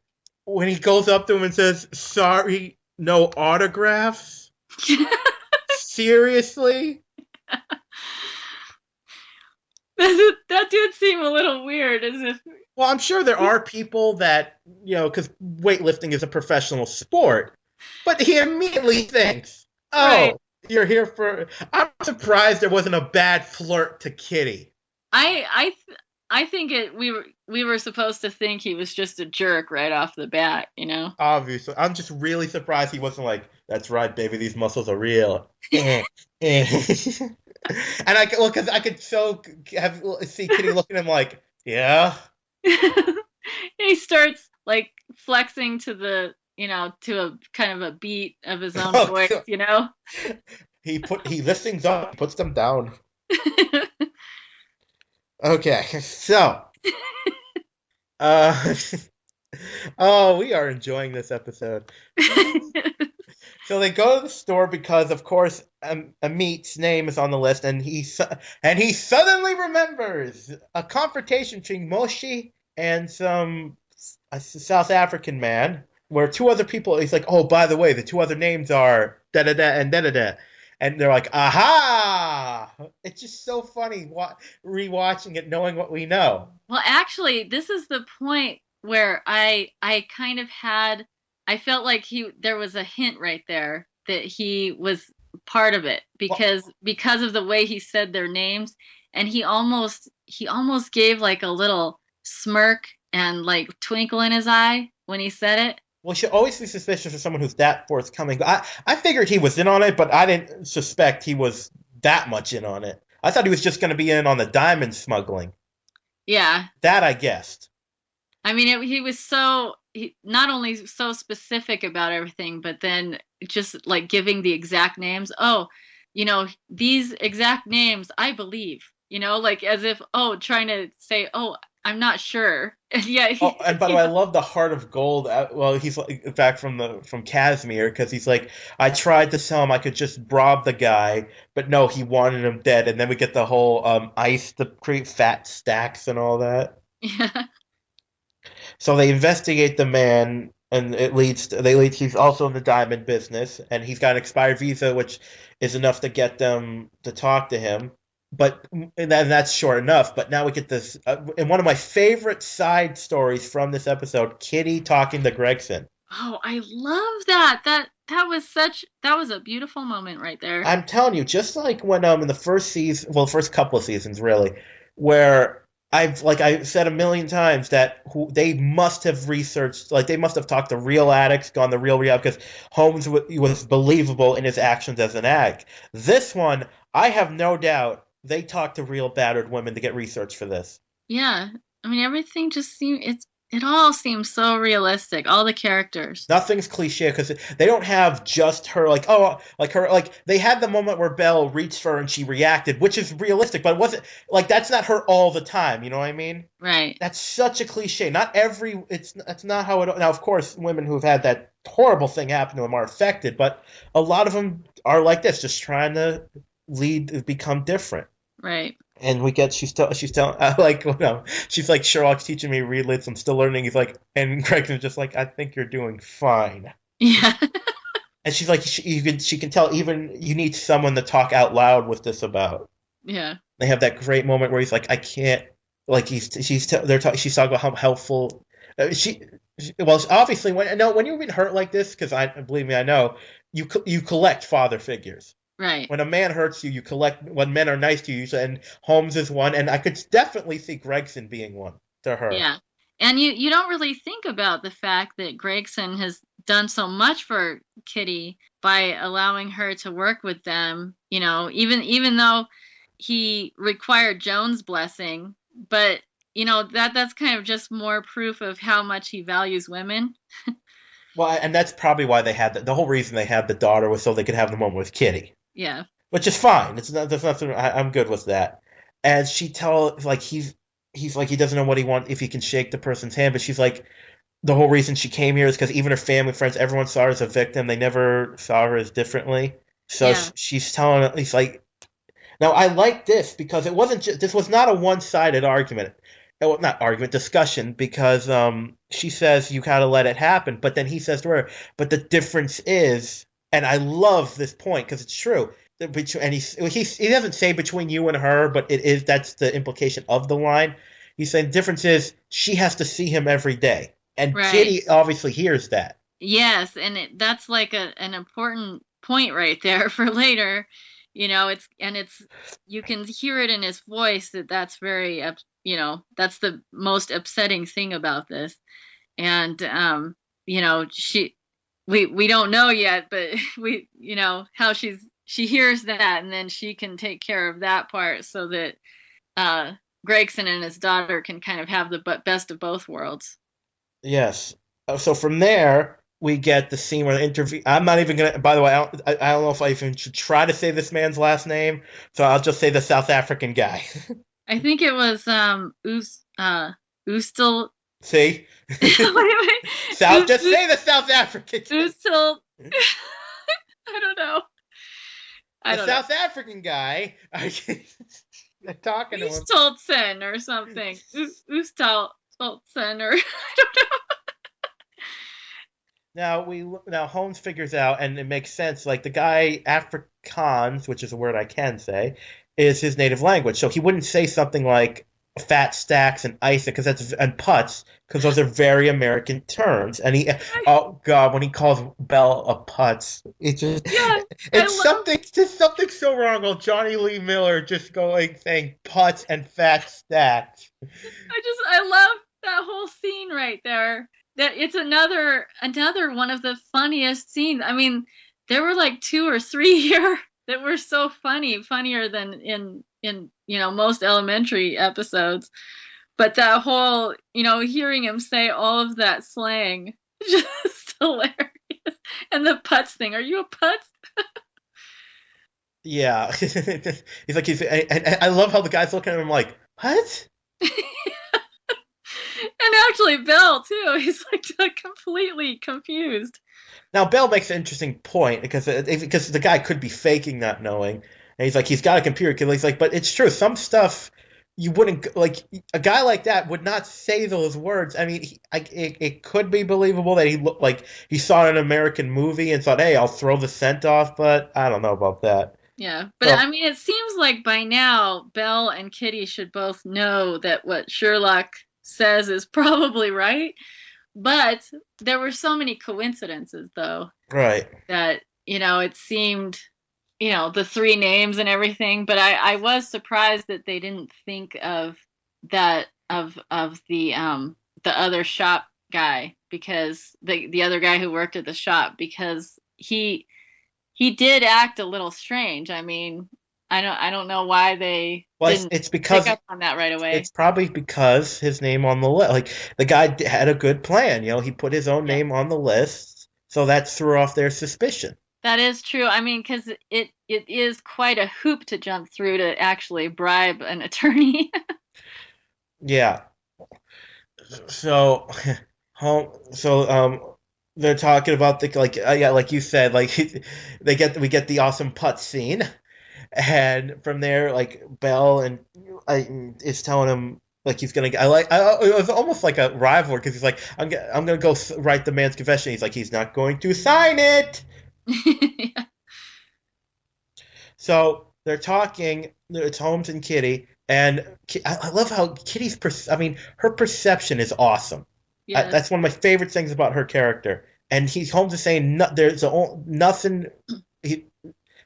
when he goes up to him and says, "Sorry, no autographs." Seriously? That did seem a little weird, as if. Well, I'm sure there are people that, because weightlifting is a professional sport, but he immediately thinks, "Oh, right. You're here for." I'm surprised there wasn't a bad flirt to Kitty. I think we were supposed to think he was just a jerk right off the bat, Obviously, I'm just really surprised he wasn't like, "That's right, baby, these muscles are real." And because I could see Kitty looking at him like, "Yeah." He starts like flexing to the to a kind of a beat of his own voice, He lifts things up, puts them down. Okay, so we are enjoying this episode. So they go to the store because, of course, Amit's name is on the list, and he suddenly remembers a confrontation between Moshi and a South African man, where two other people. He's like, "Oh, by the way, the two other names are da da da and da da da," and they're like, "Aha!" It's just so funny rewatching it, knowing what we know. Well, actually, this is the point where I kind of had. I felt like there was a hint right there that he was part of it because of the way he said their names, and he almost gave like a little smirk and like twinkle in his eye when he said it. Well, you should always be suspicious of someone who's that forthcoming. I figured he was in on it, but I didn't suspect he was that much in on it. I thought he was just going to be in on the diamond smuggling. Yeah. That I guessed. I mean, he was not only so specific about everything, but then just like giving the exact names. Oh, these exact names, I believe, like as if, trying to say, oh, I'm not sure. Yeah. And by the way, I love the heart of gold. Well, he's like, back from Casimir, because he's like, I tried to tell him I could just rob the guy, but no, he wanted him dead. And then we get the whole ice to create fat stacks and all that. Yeah. So they investigate the man, and he's also in the diamond business, and he's got an expired visa, which is enough to get them to talk to him. And that's short enough. But now we get this, and one of my favorite side stories from this episode, Kitty talking to Gregson. Oh, I love that. That was a beautiful moment right there. I'm telling you, just like when in the first season, well, the first couple of seasons really, where I've said a million times that they must have researched, like they must have talked to real addicts, gone the real rehab, because Holmes was believable in his actions as an addict. This one, I have no doubt they talked to real battered women to get research for this. Yeah, I mean everything just it all seems so realistic. All the characters. Nothing's cliche because they don't have just her they had the moment where Belle reached for her and she reacted, which is realistic, but it wasn't like that's not her all the time. You know what I mean? Right. That's such a cliche. That's not how it. Now, of course, women who've had that horrible thing happen to them are affected, but a lot of them are like this, just trying to become different. Right. And we get she's telling she's like, Sherlock's teaching me read lists, I'm still learning. He's like, and Gregson's just like, I think you're doing fine. Yeah. And she's like, she can tell even you need someone to talk out loud with this about. Yeah. They have that great moment where he's like, I can't, like she's talking about how helpful. well, obviously, when you've been hurt like this, because believe me, I know you collect father figures. Right. When a man hurts you, you collect. When men are nice to you, and Holmes is one, and I could definitely see Gregson being one to her. Yeah. And you don't really think about the fact that Gregson has done so much for Kitty by allowing her to work with them, even though he required Joan's blessing, but that's kind of just more proof of how much he values women. Well, and that's probably why they had the whole reason they had the daughter was so they could have the moment with Kitty, Yeah. which is fine. It's not. There's nothing. I'm good with that. And she tells like he's like he doesn't know what he wants if he can shake the person's hand, but she's like the whole reason she came here is because even her family, friends, everyone saw her as a victim. They never saw her as differently. So Yeah. she's telling. He's like, now I like this because it wasn't just this was not a one-sided argument. Well, not argument, discussion, because she says you gotta let it happen, but then he says to her, but the difference is, and I love this point because it's true. And he doesn't say between you and her, but it is that's the implication of the line. He's saying the difference is she has to see him every day, and Right. Kitty obviously hears that. Yes, and that's like an important point right there for later. It's you can hear it in his voice that's very that's the most upsetting thing about this. And we don't know yet, but how she hears that, and then she can take care of that part so that Gregson and his daughter can kind of have the best of both worlds. Yes. So from there, we get the scene where the interview. I'm not even gonna. By the way, I don't know if I even should try to say this man's last name, so I'll just say the South African guy. I think it was Oostel. See, Wait. just say the South African. Oostel. I don't know. The South African guy. I'm talking to him. Oostoltsen or something. Oostoltsen or I don't know. Now Holmes figures out, and it makes sense. Like the guy Afrikaans, which is a word I can say, is his native language. So he wouldn't say something like fat stacks and ice and putts because those are very American terms. And oh god, when he calls Belle a putz, it's something so wrong. Well, Johnny Lee Miller just saying putts and fat stacks. I love that whole scene right there. That it's another one of the funniest scenes. I mean, there were like 2 or 3 here that were so funnier than in most elementary episodes. But that whole hearing him say all of that slang, just hilarious. And the putz thing. Are you a putz? Yeah, he's like I love how the guy's looking at him like what? And actually, Bill too. He's like completely confused. Now, Bell makes an interesting point because the guy could be faking not knowing, and he's like he's got a computer. He's like, but it's true. Some stuff you wouldn't like. A guy like that would not say those words. I mean, it could be believable that he looked like he saw an American movie and thought, "Hey, I'll throw the scent off," but I don't know about that. Yeah, but I mean, it seems like by now Belle and Kitty should both know that what Sherlock says is probably right. But there were so many coincidences, though. Right. That, it seemed, the 3 names and everything. But I was surprised that they didn't think of that, of the other shop guy, because the other guy who worked at the shop, because he did act a little strange. I mean, I don't know why they didn't pick up on that right away. It's probably because his name on the list. Like the guy had a good plan. He put his own name on the list, so that threw off their suspicion. That is true. I mean, because it is quite a hoop to jump through to actually bribe an attorney. Yeah. So, they're talking about like you said, like we get the awesome putt scene. And from there, like Bell is telling him like he's gonna. It was almost like a rivalry because he's like, I'm gonna go write the man's confession. He's like, he's not going to sign it. Yeah. So they're talking. It's Holmes and Kitty, and I love how Kitty's. Her perception is awesome. Yes. That's one of my favorite things about her character. And Holmes is saying there's nothing.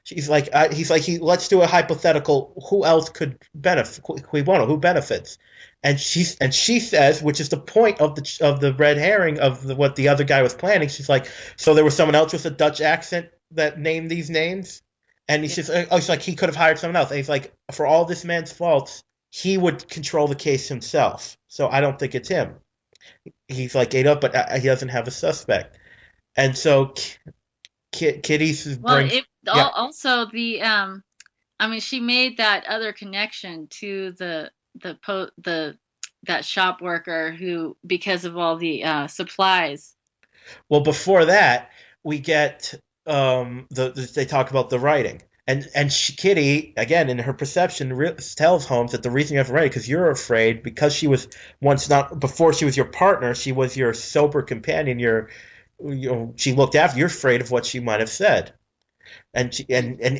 He's like let's do a hypothetical. Who else could benefit? Who benefits? And she says, which is the point of the red herring of what the other guy was planning. She's like, so there was someone else with a Dutch accent that named these names, and she's like, he could have hired someone else. And he's like, for all this man's faults, he would control the case himself. So I don't think it's him. He's like ate up, but he doesn't have a suspect. And so Kitty brings. Also the I mean, she made that other connection to that shop worker who, because of all the supplies. Well, before that, we get they talk about the writing, and Kitty, again in her perception, tells Holmes that the reason you have to write because you're afraid, because she was before she was your partner, she was your sober companion, she looked after. You're afraid of what she might have said, and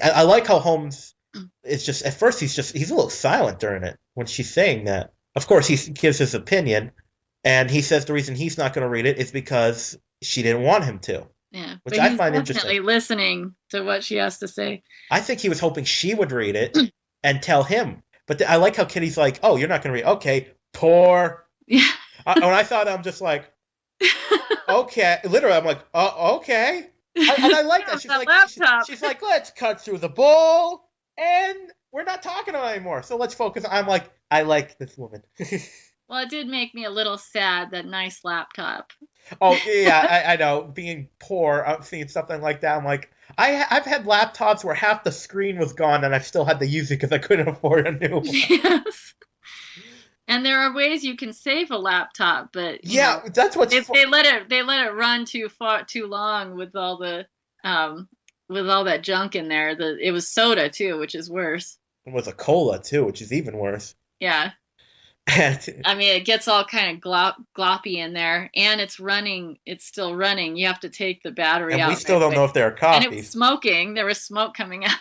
I like how Holmes is just, at first he's a little silent during it when she's saying that. Of course, he gives his opinion, and he says the reason he's not going to read it is because she didn't want him to. Yeah, which I find interesting. Definitely listening to what she has to say. I think he was hoping she would read it and tell him. But I like how Kitty's like, "Oh, you're not going to read? Okay, poor." Yeah. When I thought, I'm just like, okay. Literally, I'm like, oh, okay. And I like that. She's like, let's cut through the bull, and we're not talking about it anymore. So let's focus. I'm like, I like this woman. Well, it did make me a little sad, that nice laptop. Oh, yeah, I know. Being poor, I'm seeing something like that. I'm like, I've had laptops where half the screen was gone, and I still had to use it because I couldn't afford a new one. Yes. And there are ways you can save a laptop, but that's what they let it run too long with all that junk in there. It was soda too, which is worse. It was a cola too, which is even worse. Yeah. I mean, it gets all kind of gloppy in there, and it's running. It's still running. You have to take the battery out. And we still don't know if there are copies. And it was smoking. There was smoke coming out.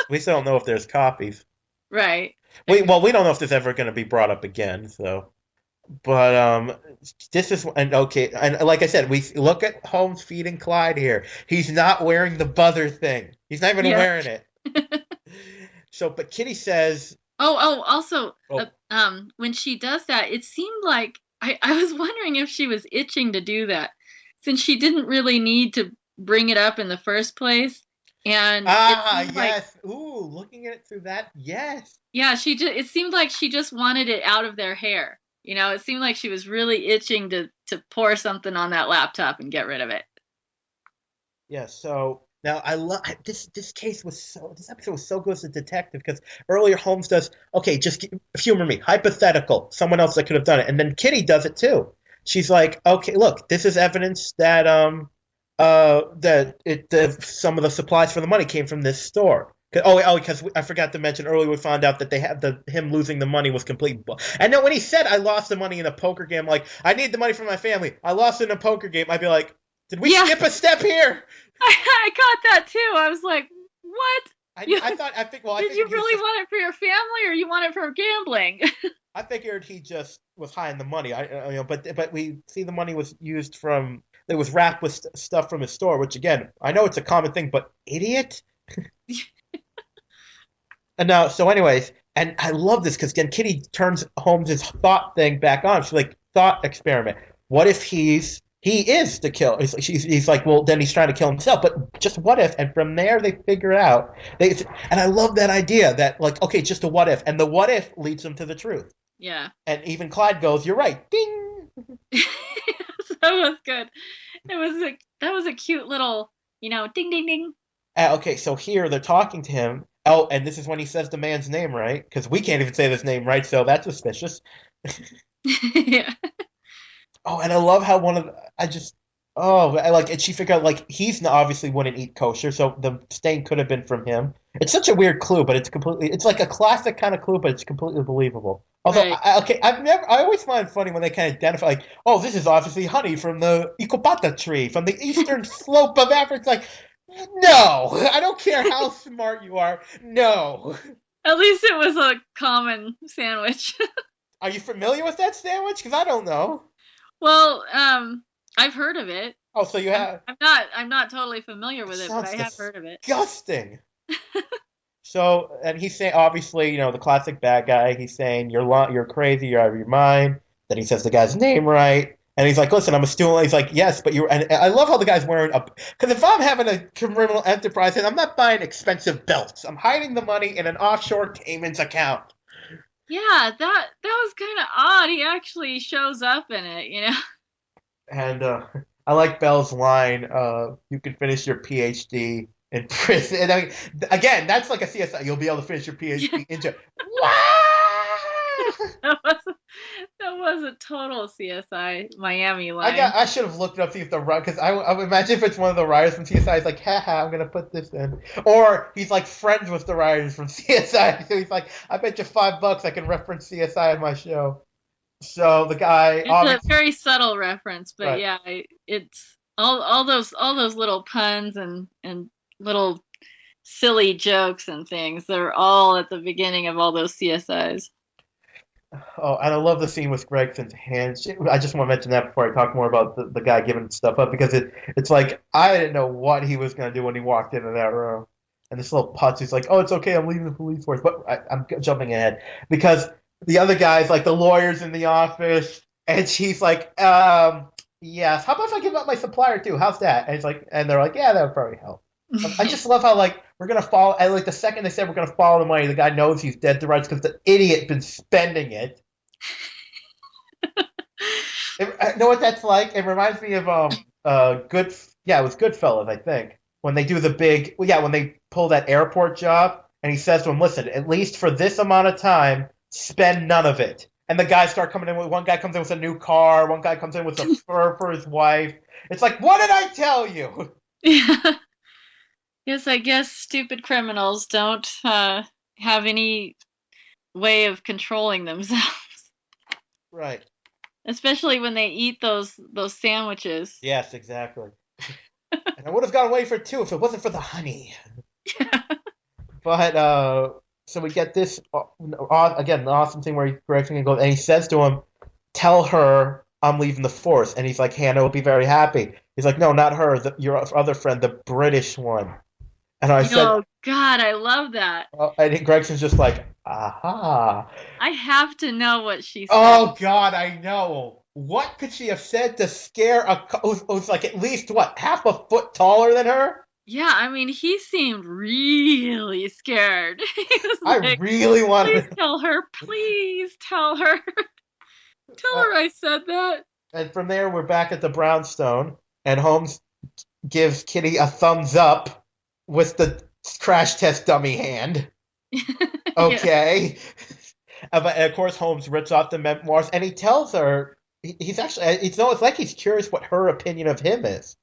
We still don't know if there's copies. Right. We don't know if this is ever going to be brought up again. So, but this is and like I said, we look at Holmes feeding Clyde here. He's not wearing the buzzer thing. He's not even wearing it. So, but Kitty says. Also, when she does that, it seemed like I was wondering if she was itching to do that, since she didn't really need to bring it up in the first place. And yes. Ooh, looking at it through that, yes. Yeah, it seemed like she just wanted it out of their hair. It seemed like she was really itching to pour something on that laptop and get rid of it. Yeah, so now I love this episode was so good as a detective, because earlier Holmes does, okay, just humor me, hypothetical, someone else that could have done it, and then Kitty does it too. She's like, okay, look, this is evidence that some of the supplies for the money came from this store. Because I forgot to mention earlier, we found out that they had him losing the money was complete. And then when he said, I lost the money in a poker game, like, I need the money for my family, I lost it in a poker game, I'd be like, did we skip a step here? I caught that too. I was like, what? Did you really want it for your family, or you want it for gambling? I figured he just was hiding the money. But we see the money was used from, it was wrapped with stuff from his store, which again, I know it's a common thing, but idiot. And now, so anyways, and I love this because again, Kitty turns Holmes' thought thing back on. She's like, thought experiment. What if he is the killer? He's like, well, then he's trying to kill himself. But just what if? And from there, they figure out. And I love that idea that, like, okay, just a what if. And the what if leads them to the truth. Yeah. And even Clyde goes, you're right. Ding! That was good. That was a cute little, ding, ding, ding. Okay, so here they're talking to him. Oh, and this is when he says the man's name, right? Because we can't even say this name right, so that's suspicious. Yeah. Oh, and I love how and she figured out, like, he's obviously wouldn't eat kosher, so the stain could have been from him. It's such a weird clue, but it's like a classic kind of clue, but it's completely believable. Although, right. I always find it funny when they kind of identify, like, oh, this is obviously honey from the Icopata tree, from the eastern slope of Africa. It's like, no, I don't care how smart you are. No. At least it was a common sandwich. Are you familiar with that sandwich? Because I don't know. Well, I've heard of it. Oh, so you have. I'm not totally familiar with it, but Sounds I have heard of it. disgusting. So, and he's saying, obviously, the classic bad guy. He's saying you're crazy, you're out of your mind. Then he says the guy's name right, and he's like, "Listen, I'm a student." He's like, "Yes, but you're." And I love how the guy's wearing a. Because if I'm having a criminal enterprise, and I'm not buying expensive belts, I'm hiding the money in an offshore Cayman's account. Yeah, that was kind of odd. He actually shows up in it, you know. And I like Bell's line. You can finish your PhD in prison. And I mean, again, that's like a CSI. You'll be able to finish your PhD into. That was that was a total CSI Miami line. I should have looked it up to see if the because I would imagine if it's one of the writers from CSI, he's like, haha, I'm gonna put this in, or he's like friends with the writers from CSI, so he's like, I bet you $5 I can reference CSI in my show. So the guy, it's a very subtle reference, but right. yeah, it's all those little puns and little silly jokes and things. They're all at the beginning of all those CSIs. Oh, and I love the scene with Gregson's hands. I just want to mention that before I talk more about the guy giving stuff up, because it's like I didn't know what he was going to do when he walked into that room. And this little putz, he's like, oh, it's okay, I'm leaving the police force. But I'm jumping ahead because the other guy's like the lawyer's in the office, and she's like, yes, how about if I give up my supplier too? How's that? And it's like, and they're like, yeah, that would probably help. I just love how like we're gonna follow. And like the second they said we're gonna follow the money, the guy knows he's dead to rights because the idiot been spending it. Know what that's like? It reminds me of it was Goodfellas, I think, when they do the big when they pull that airport job, and he says to him, listen, at least for this amount of time, spend none of it. And the guys start coming in with one guy comes in with a new car, one guy comes in with a fur for his wife. It's like, what did I tell you? Yeah. Yes, I guess stupid criminals don't have any way of controlling themselves. Right. Especially when they eat those sandwiches. Yes, exactly. And I would have gone away for two if it wasn't for the honey. But so we get this again, the awesome thing where Gregson goes and he says to him, "Tell her I'm leaving the force." And he's like, "Hannah will be very happy." He's like, "No, not her. Your other friend, the British one." And I said, "Oh God, I love that." And Gregson's just like, "Aha!" I have to know what she said. Oh God, I know. What could she have said to scare who's like at least half a foot taller than her? Yeah, I mean, he seemed really scared. I really wanted. Please tell her. Please tell her. Tell her I said that. And from there, we're back at the brownstone, and Holmes gives Kitty a thumbs up with the crash test dummy hand. Okay. And of course, Holmes rips off the memoirs, and he tells her it's like he's curious what her opinion of him is,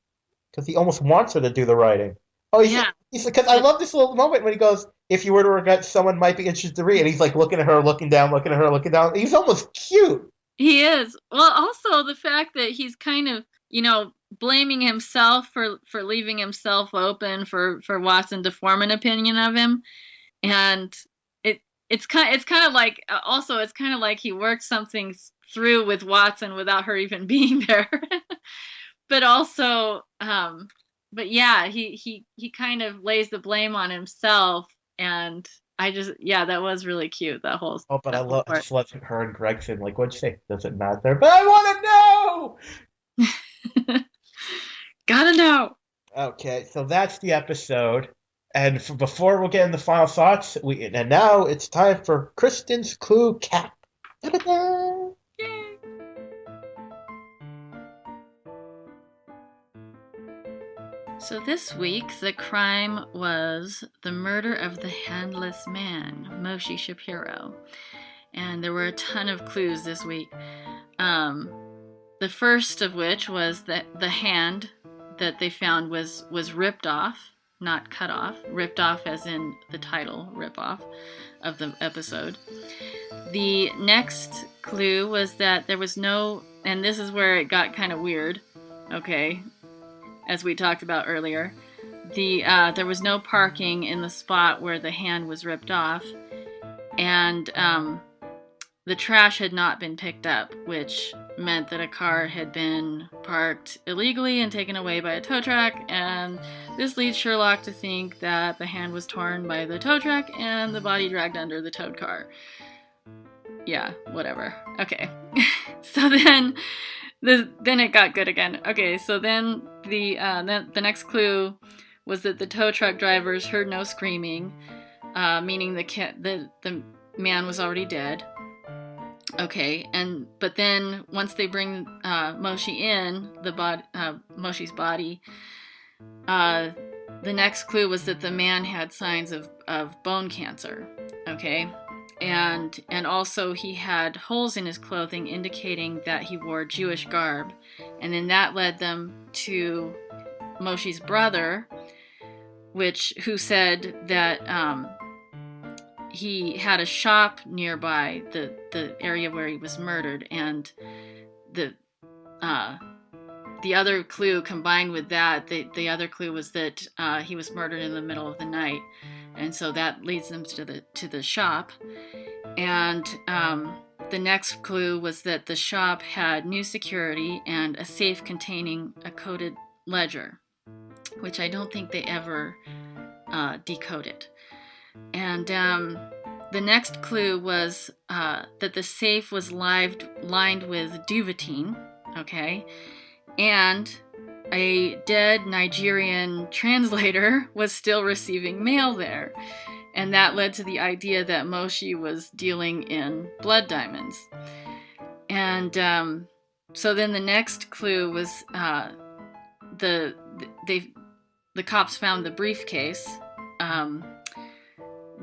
because he almost wants her to do the writing. Oh, yeah. Because I love this little moment when he goes, "If you were to regret, someone might be interested to read," and he's like looking at her, looking down, looking at her, looking down. He's almost cute. He is. Well, also the fact that he's kind of, blaming himself for leaving himself open for Watson to form an opinion of him, and it's kind of like also it's kind of like he worked something through with Watson without her even being there. But also, but yeah, he kind of lays the blame on himself, and that was really cute, that whole. Oh, but I just love her and Gregson. Like, what'd you say? Does it matter? But I want to know. Gotta know. Okay, so that's the episode. And before we'll get into final thoughts, and now it's time for Kristen's Clue Cap. Da-da-da. Yay. So this week, the crime was the murder of the handless man, Moshe Shapiro. And there were a ton of clues this week. The first of which was that the hand that they found was ripped off, not cut off. Ripped off as in the title, rip off, of the episode. The next clue was that there was no, and this is where it got kind of weird, okay, as we talked about earlier. There was no parking in the spot where the hand was ripped off, and the trash had not been picked up, which meant that a car had been parked illegally and taken away by a tow truck, and this leads Sherlock to think that the hand was torn by the tow truck and the body dragged under the towed car. Yeah, whatever. Okay. So then it got good again. Okay, so then the next clue was that the tow truck drivers heard no screaming, meaning the man was already dead. Okay, but then once they bring Moshi in, Moshi's body, the next clue was that the man had signs of bone cancer. Okay, and also he had holes in his clothing indicating that he wore Jewish garb, and then that led them to Moshi's brother, who said that he had a shop nearby the area where he was murdered, and the other clue combined with that, the other clue was that he was murdered in the middle of the night, and so that leads them to the shop. And the next clue was that the shop had new security and a safe containing a coded ledger, which I don't think they ever decoded. And the next clue was that the safe was lined with duvetine, okay, and a dead Nigerian translator was still receiving mail there. And that led to the idea that Moshi was dealing in blood diamonds. And so then the next clue was the cops found the briefcase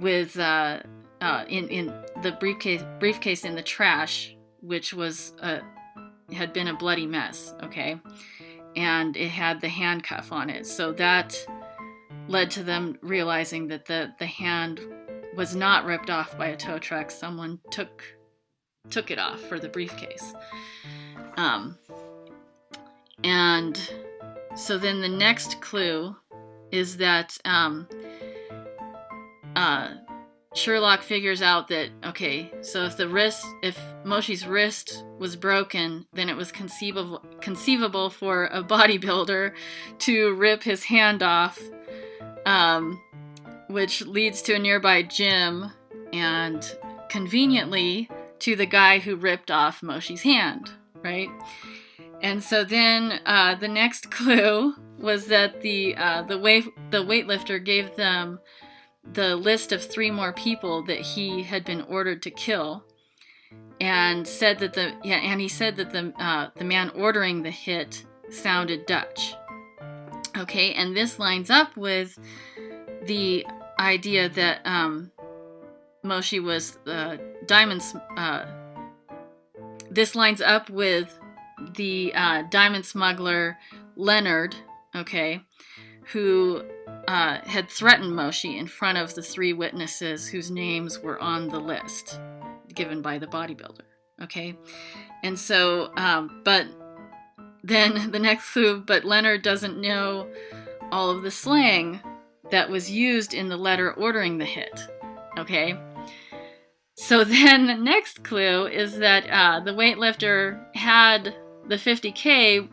with in the briefcase in the trash, which was had been a bloody mess. Okay, and it had the handcuff on it. So that led to them realizing that the hand was not ripped off by a tow truck. Someone took it off for the briefcase. And so then the next clue is that Sherlock figures out that, okay, so if Moshi's wrist was broken, then it was conceivable for a bodybuilder to rip his hand off, which leads to a nearby gym and conveniently to the guy who ripped off Moshi's hand, right? And so then the next clue was that the weightlifter gave them the list of 3 more people that he had been ordered to kill, and said that the man ordering the hit sounded Dutch. Okay, and this lines up with the idea that Moshi was diamonds. This lines up with the diamond smuggler Leonard, okay, who had threatened Moshi in front of the 3 witnesses whose names were on the list given by the bodybuilder. Okay, and so, but then the next clue, but Leonard doesn't know all of the slang that was used in the letter ordering the hit. Okay, so then the next clue is that the weightlifter had the 50K,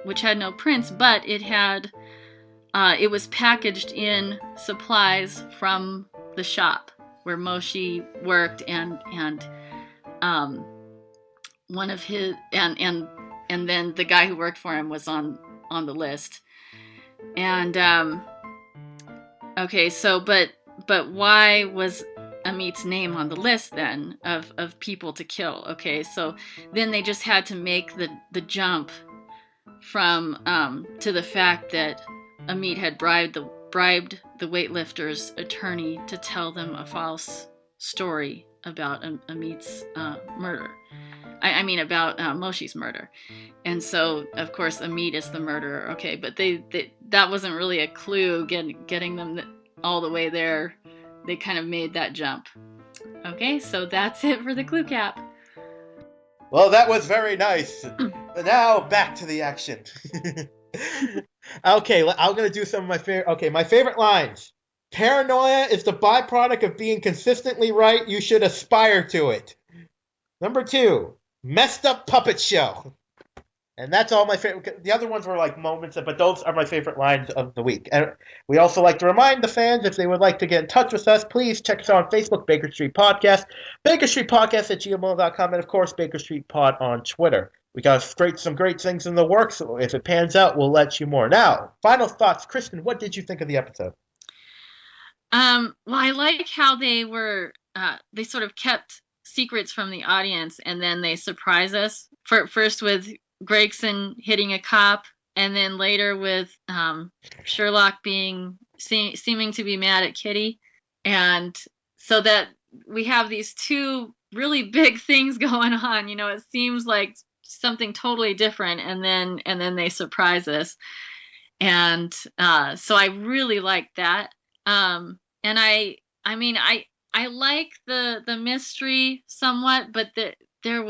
which had no prints, but it was packaged in supplies from the shop where Moshi worked, and one of his and then the guy who worked for him was on the list. And okay, so but why was Amit's name on the list then of people to kill? Okay, so then they just had to make the jump from to the fact that Amit had bribed the weightlifter's attorney to tell them a false story about Amit's murder. I mean about Moshi's murder. And so, of course, Amit is the murderer. Okay, but that wasn't really a clue getting them all the way there. They kind of made that jump. Okay, so that's it for the clue cap. Well, that was very nice. But now back to the action. Okay, I'm going to do some of my favorite. Okay, my favorite lines. Paranoia is the byproduct of being consistently right. You should aspire to it. Number 2. Messed Up Puppet Show. And that's all my favorite. The other ones were like moments, but those are my favorite lines of the week. And we also like to remind the fans, if they would like to get in touch with us, please check us out on Facebook, Baker Street Podcast, BakerStreetPodcast@gmail.com, and of course, Baker Street Pod on Twitter. We got some great things in the works. So if it pans out, we'll let you more. Now, final thoughts, Kristen. What did you think of the episode? Well, I like how they sort of kept secrets from the audience, and then they surprise us. First with Gregson hitting a cop, and then later with Sherlock seeming to be mad at Kitty, and so that we have these two really big things going on. It seems like something totally different, and then they surprise us, and so I really like that. And I like the mystery somewhat, but there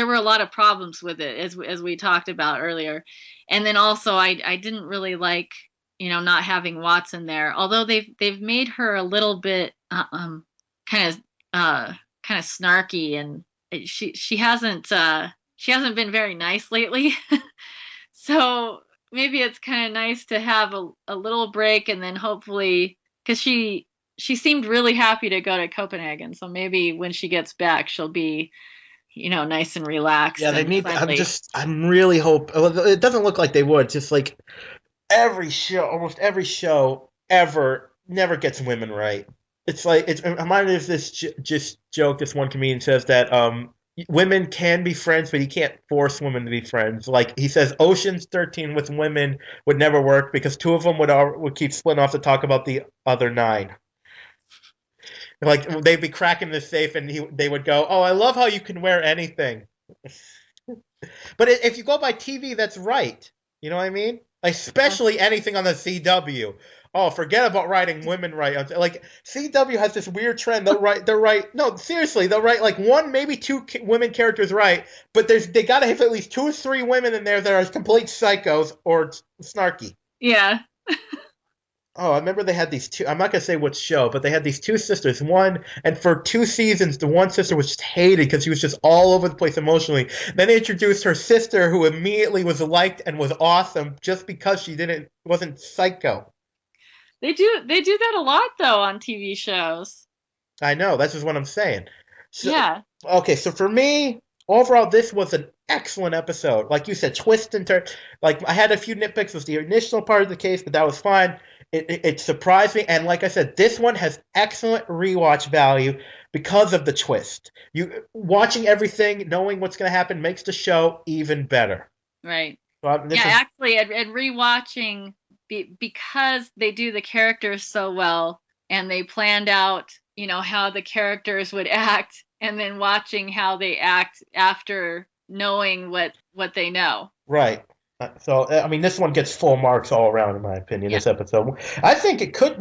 were a lot of problems with it, as we talked about earlier. And then also I didn't really like, not having Watson there, although they've made her a little bit kind of snarky, and she hasn't been very nice lately. So maybe it's kind of nice to have a little break, and then hopefully, because she seemed really happy to go to Copenhagen, so maybe when she gets back she'll be nice and relaxed. Yeah, they need. Friendly. I'm really hope. It doesn't look like they would. Just like almost every show ever, never gets women right. It's like it reminded me of this just joke. This one comedian says that women can be friends, but you can't force women to be friends. Like he says, Ocean's 13 with women would never work because two of them would keep splitting off to talk about the other 9. Like they'd be cracking the safe, and they would go, "Oh, I love how you can wear anything." But if you go by TV, that's right. You know what I mean? Especially anything on the CW. Oh, forget about writing women right. Like CW has this weird trend. They'll write. No, seriously, they'll write like 1, maybe 2 women characters right, but they gotta have at least 2 or 3 women in there that are complete psychos or snarky. Yeah. Oh, I remember they had these 2. I'm not gonna say which show, but they had these 2 sisters. And for 2 seasons, the one sister was just hated because she was just all over the place emotionally. Then they introduced her sister, who immediately was liked and was awesome just because she wasn't psycho. They do that a lot though on TV shows. I know. That's just what I'm saying. So, yeah. Okay, so for me, overall, this was an excellent episode. Like you said, twist and turn. Like I had a few nitpicks with the initial part of the case, but that was fine. It surprised me, and like I said, this one has excellent rewatch value because of the twist. You watching everything, knowing what's going to happen, makes the show even better. Right. So, actually, and rewatching, because they do the characters so well, and they planned out, how the characters would act, and then watching how they act after knowing what they know. Right. So, I mean, this one gets full marks all around, in my opinion, this episode. I think it could,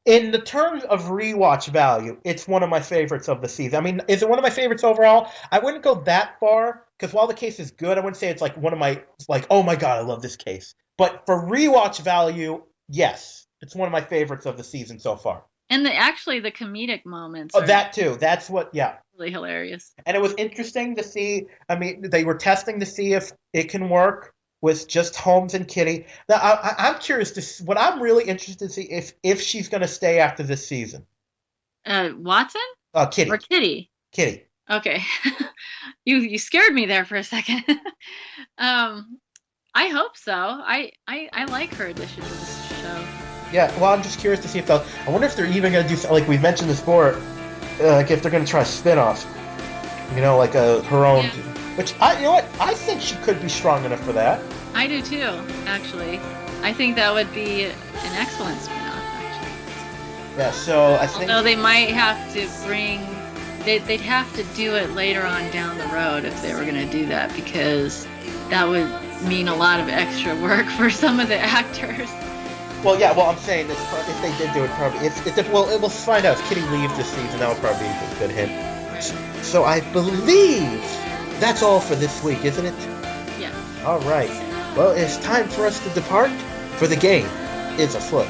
in the terms of rewatch value, it's one of my favorites of the season. I mean, is it one of my favorites overall? I wouldn't go that far, because while the case is good, I wouldn't say it's like one of my, like, oh my god, I love this case. But for rewatch value, yes, it's one of my favorites of the season so far. And the comedic moments. Oh, that too. That's what, really hilarious. And it was interesting to see, I mean, they were testing to see if it can work with just Holmes and Kitty. Now, I'm curious to see, what I'm really interested to see if she's going to stay after this season. Watson? Kitty. Or Kitty? Kitty. Okay. You scared me there for a second. I hope so. I like her addition to this show. Yeah, well, I'm just curious to see if I wonder if they're even going to do, like we mentioned this before, like if they're going to try a spin-off. Like her own... Yeah. Which, you know what? I think she could be strong enough for that. I do too, actually. I think that would be an excellent spin-off, actually. Yeah, so I think... Although they might have to they'd have to do it later on down the road if they were going to do that, because that would mean a lot of extra work for some of the actors. Well, yeah, I'm saying this, if they did do it, probably... we'll find out if Kitty leaves this season. That would probably be a good hint. Right. So I believe... that's all for this week, isn't it? Yeah. All right. Well, it's time for us to depart, for the game is afoot.